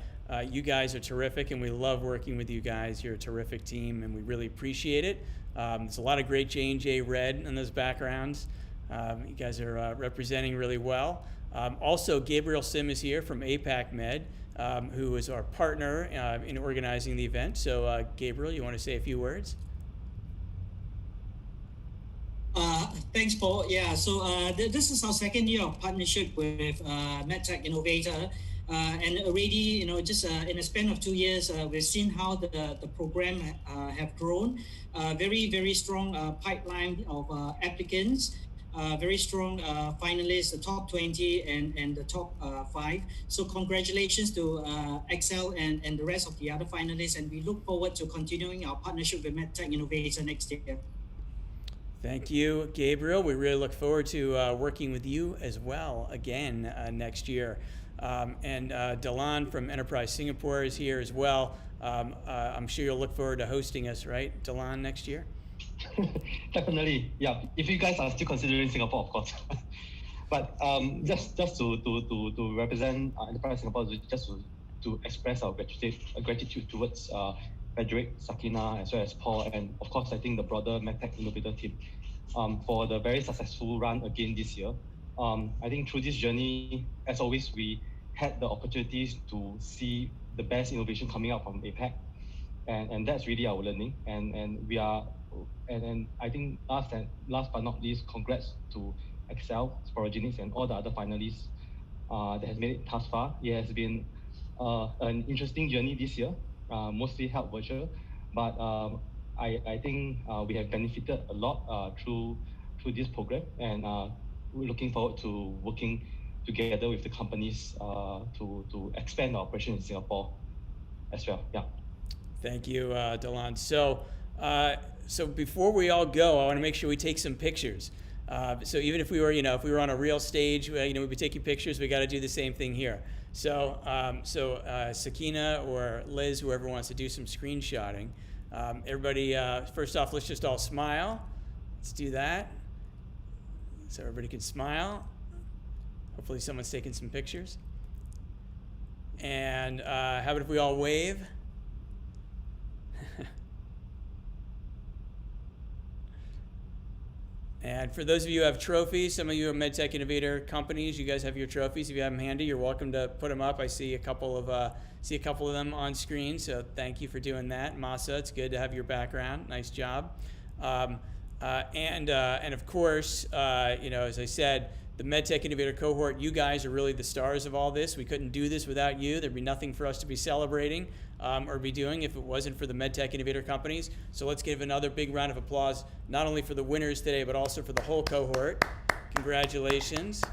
you guys are terrific, and we love working with you guys. You're a terrific team, and we really appreciate it. There's a lot of great J&J red in those backgrounds. You guys are representing really well. Also, Gabriel Sim is here from APAC Med, who is our partner in organizing the event. So, Gabriel, you want to say a few words? Thanks, Paul. Yeah, so this is our second year of partnership with MedTech Innovator. And already, just in a span of 2 years, we've seen how the program have grown. Very, very strong pipeline of applicants. Very strong finalists, the top 20 and the top 5. So congratulations to Exel and the rest of the other finalists. And we look forward to continuing our partnership with MedTech Innovator next year. Thank you, Gabriel. We really look forward to working with you as well again next year. And Delan from Enterprise Singapore is here as well. I'm sure you'll look forward to hosting us, right, Delan, next year? Definitely, yeah. If you guys are still considering Singapore, of course. But just to represent Enterprise Singapore, just to express our gratitude towards Frederick, Sakina, as well as Paul, and of course, I think the broader MedTech Innovator team for the very successful run again this year. I think through this journey, as always, we had the opportunities to see the best innovation coming out from APAC, and that's really our learning. And we are, and I think last but not least, congrats to Exel, Sporogenic, and all the other finalists that has made it thus far. It has been an interesting journey this year. Mostly held virtual, but I think we have benefited a lot through this program, and we're looking forward to working together with the companies to expand our operation in Singapore as well. Yeah. Thank you, Delan. So before we all go, I want to make sure we take some pictures. So even if we were, if we were on a real stage, we'd be taking pictures. We got to do the same thing here. So, Sakina or Liz, whoever wants to do some screenshotting. Everybody, first off, let's just all smile. Let's do that. So everybody can smile. Hopefully someone's taking some pictures. And how about if we all wave? And for those of you who have trophies, some of you are MedTech Innovator companies, you guys have your trophies. If you have them handy, you're welcome to put them up. I see a couple of them on screen, so thank you for doing that. Masa, it's good to have your background. Nice job. And of course, as I said, the MedTech Innovator cohort, you guys are really the stars of all this. We couldn't do this without you. There'd be nothing for us to be celebrating or be doing if it wasn't for the MedTech Innovator companies. So let's give another big round of applause, not only for the winners today, but also for the whole cohort. Congratulations.